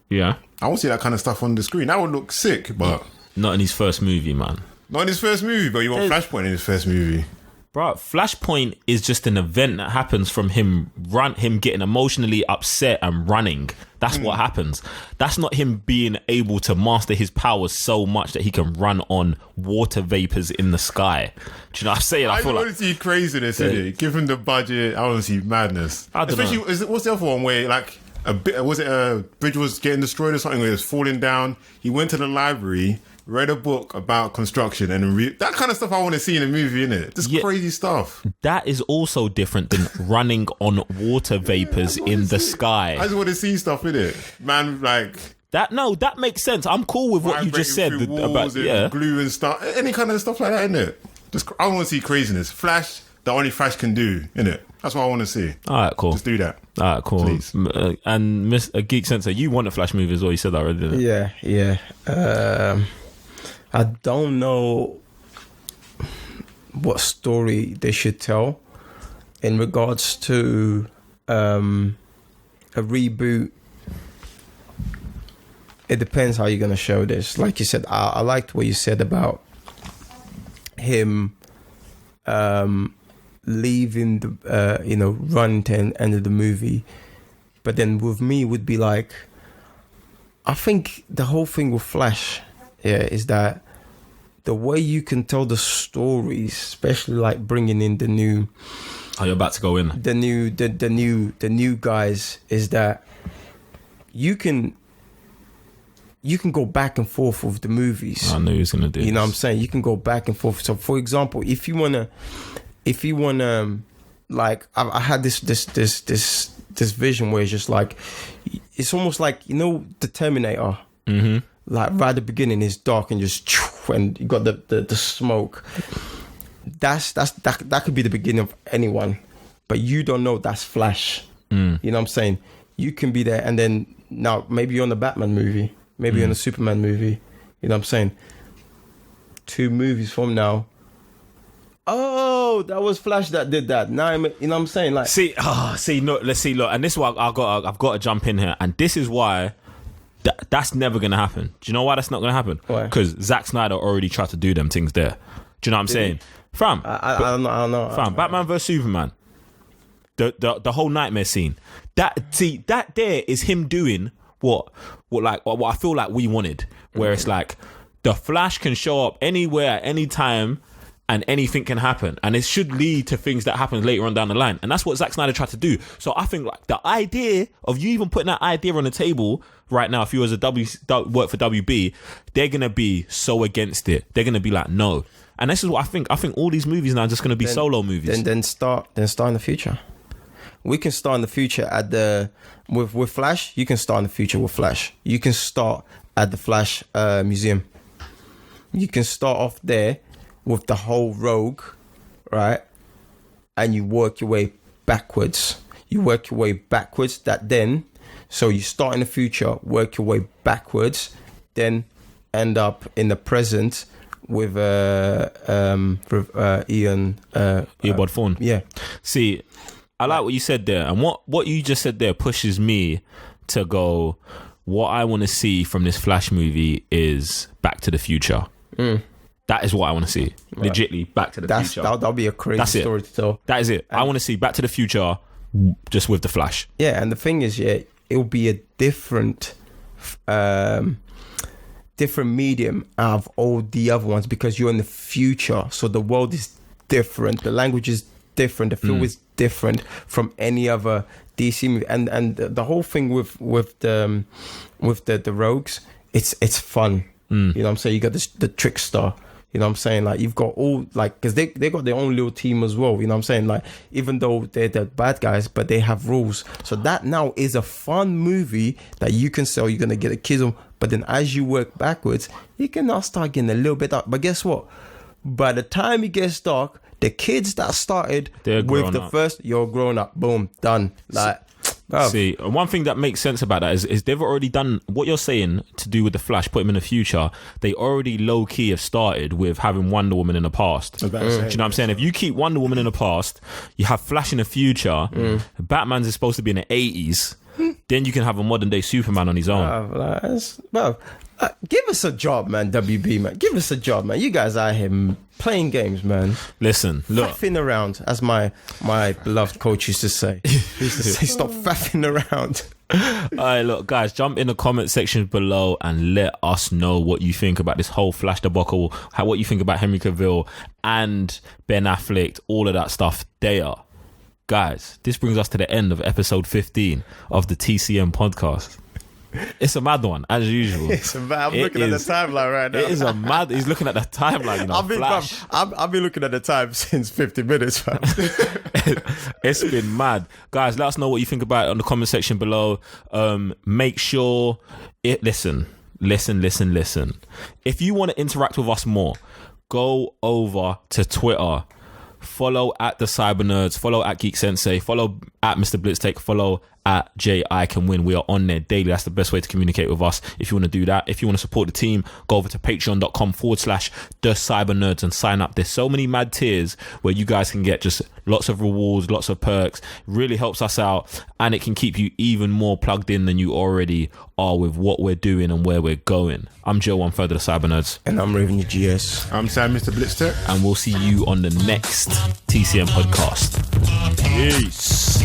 Yeah. I want to see that kind of stuff on the screen. That would look sick, but Not in his first movie, man. not in his first movie. But you want Flashpoint in his first movie. Bro, Flashpoint is just an event that happens from him getting emotionally upset and running. That's what happens. That's not him being able to master his powers so much that he can run on water vapors in the sky. Do you know what I'm saying? I feel want like to see craziness in it. Give him the budget. I want to see madness. I don't know. Especially, what's the other one where like a bridge was getting destroyed or something? Where it was falling down. He went to the library, read a book about construction, and that kind of stuff I want to see in a movie, innit? Just crazy stuff. that is also different than running on water vapors in the sky. I just want to see stuff in it, man. Like That makes sense. I'm cool with what you just said vibrating through about walls and glue and stuff, any kind of stuff like that, innit? Just I want to see craziness. Flash, the only Flash can do, innit? That's what I want to see. All right, cool. Just do that. All right, cool. Please. And Miss Geek Sensei, you want a Flash movie as well. You said that already, didn't you? Yeah. I don't know what story they should tell in regards to a reboot. It depends how you're going to show this. Like you said, I liked what you said about him leaving the run to the end of the movie. But then with me would be like, I think the whole thing with Flash is that the way you can tell the stories, especially like bringing in the new, you're about to go in. the new guys, is that you can go back and forth with the movies. I knew he was gonna do. You know what I'm saying? You can go back and forth. So, for example, if you wanna, like, I had this vision where it's just like, it's almost like, the Terminator. Mm-hmm. Like right at the beginning, it's dark and just and you got the smoke. That could be the beginning of anyone, but you don't know that's Flash. You know what I'm saying? You can be there, and then now maybe you're on the Batman movie, maybe you're on the Superman movie. You know what I'm saying? 2 movies from now, oh, that was Flash that did that. Now, you know what I'm saying? Like, look, let's see, look, and this is why I've got to jump in here, and this is why that's never gonna happen. Do you know why that's not gonna happen? Why? Because Zack Snyder already tried to do them things there. Do you know what I'm saying, fam? I don't know. Fam, Batman vs Superman, the whole nightmare scene. That there is him doing what I feel like we wanted, where it's like the Flash can show up anywhere at any time and anything can happen, and it should lead to things that happen later on down the line, and that's what Zack Snyder tried to do. So I think like the idea of you even putting that idea on the table right now, if you was work for WB, they're gonna be so against it. They're gonna be like, no. And this is what I think. I think all these movies now are just gonna be solo movies. Then start in the future. We can start in the future with Flash. You can start in the future with Flash. You can start at the Flash museum. You can start off there with the whole Rogue, right? And you work your way backwards. So you start in the future, work your way backwards, then end up in the present with Ian Earbud Thorne. Yeah. See, I like what you said there, and what you just said there pushes me to go, what I want to see from this Flash movie is Back to the Future. That is what I want to see. Right. Legitly, Back to the Future. That'll be a crazy story to tell. That is it. I want to see Back to the Future just with the Flash. Yeah, and the thing is, it'll be a different medium out of all the other ones because you're in the future. So the world is different. The language is different. The feel is different from any other DC movie. And the whole thing with the Rogues, it's fun. You know what I'm saying? You got the Trickster. You know what I'm saying? Like, you've got all, like, because they got their own little team as well. You know what I'm saying? Like, even though they're the bad guys, but they have rules. So that now is a fun movie that you can sell. You're going to get a kids on. But then as you work backwards, you can now start getting a little bit dark. But guess what? By the time it gets dark, the kids that started with the first, you're grown up. Boom, done. Like, See, and one thing that makes sense about that is they've already done what you're saying to do with the Flash, put him in the future. They already low key have started with having Wonder Woman in the past. Do you know what I'm saying? If you keep Wonder Woman in the past, you have Flash in the future. Batman's is supposed to be in the 80s. Then you can have a modern day Superman on his own. Give us a job, man. WB, man. Give us a job, man. You guys out here playing games, man. Listen, look. Faffing around, as my beloved coach used to say. He used to say, stop faffing around. Alright, look, guys, jump in the comment section below and let us know what you think about this whole Flash debacle, what you think about Henry Cavill and Ben Affleck, all of that stuff there. Guys, this brings us to the end of episode 15 of the TCM podcast. It's a mad one, as usual. I'm looking at the timeline right now. It is a mad. He's looking at the timeline, you know. Flash. I've been looking at the time since 50 minutes, fam. It's been mad. Guys, let us know what you think about it on the comment section below. Make sure listen. If you want to interact with us more, go over to Twitter. Follow at the Cyber Nerds, follow at Geek Sensei, follow at Mr. Blitztake, follow at J.I. Can Win. We are on there daily. That's the best way to communicate with us if you want to do that. If you want to support the team, go over to patreon.com/the Cyber Nerds and sign up. There's so many mad tiers where you guys can get just lots of rewards, lots of perks. It really helps us out, and it can keep you even more plugged in than you already are with what we're doing and where we're going. I'm Joe, one third of the Cyber Nerds. And I'm Raven the GS. I'm Sam, Mr. Blitztech. And we'll see you on the next TCM podcast. Peace.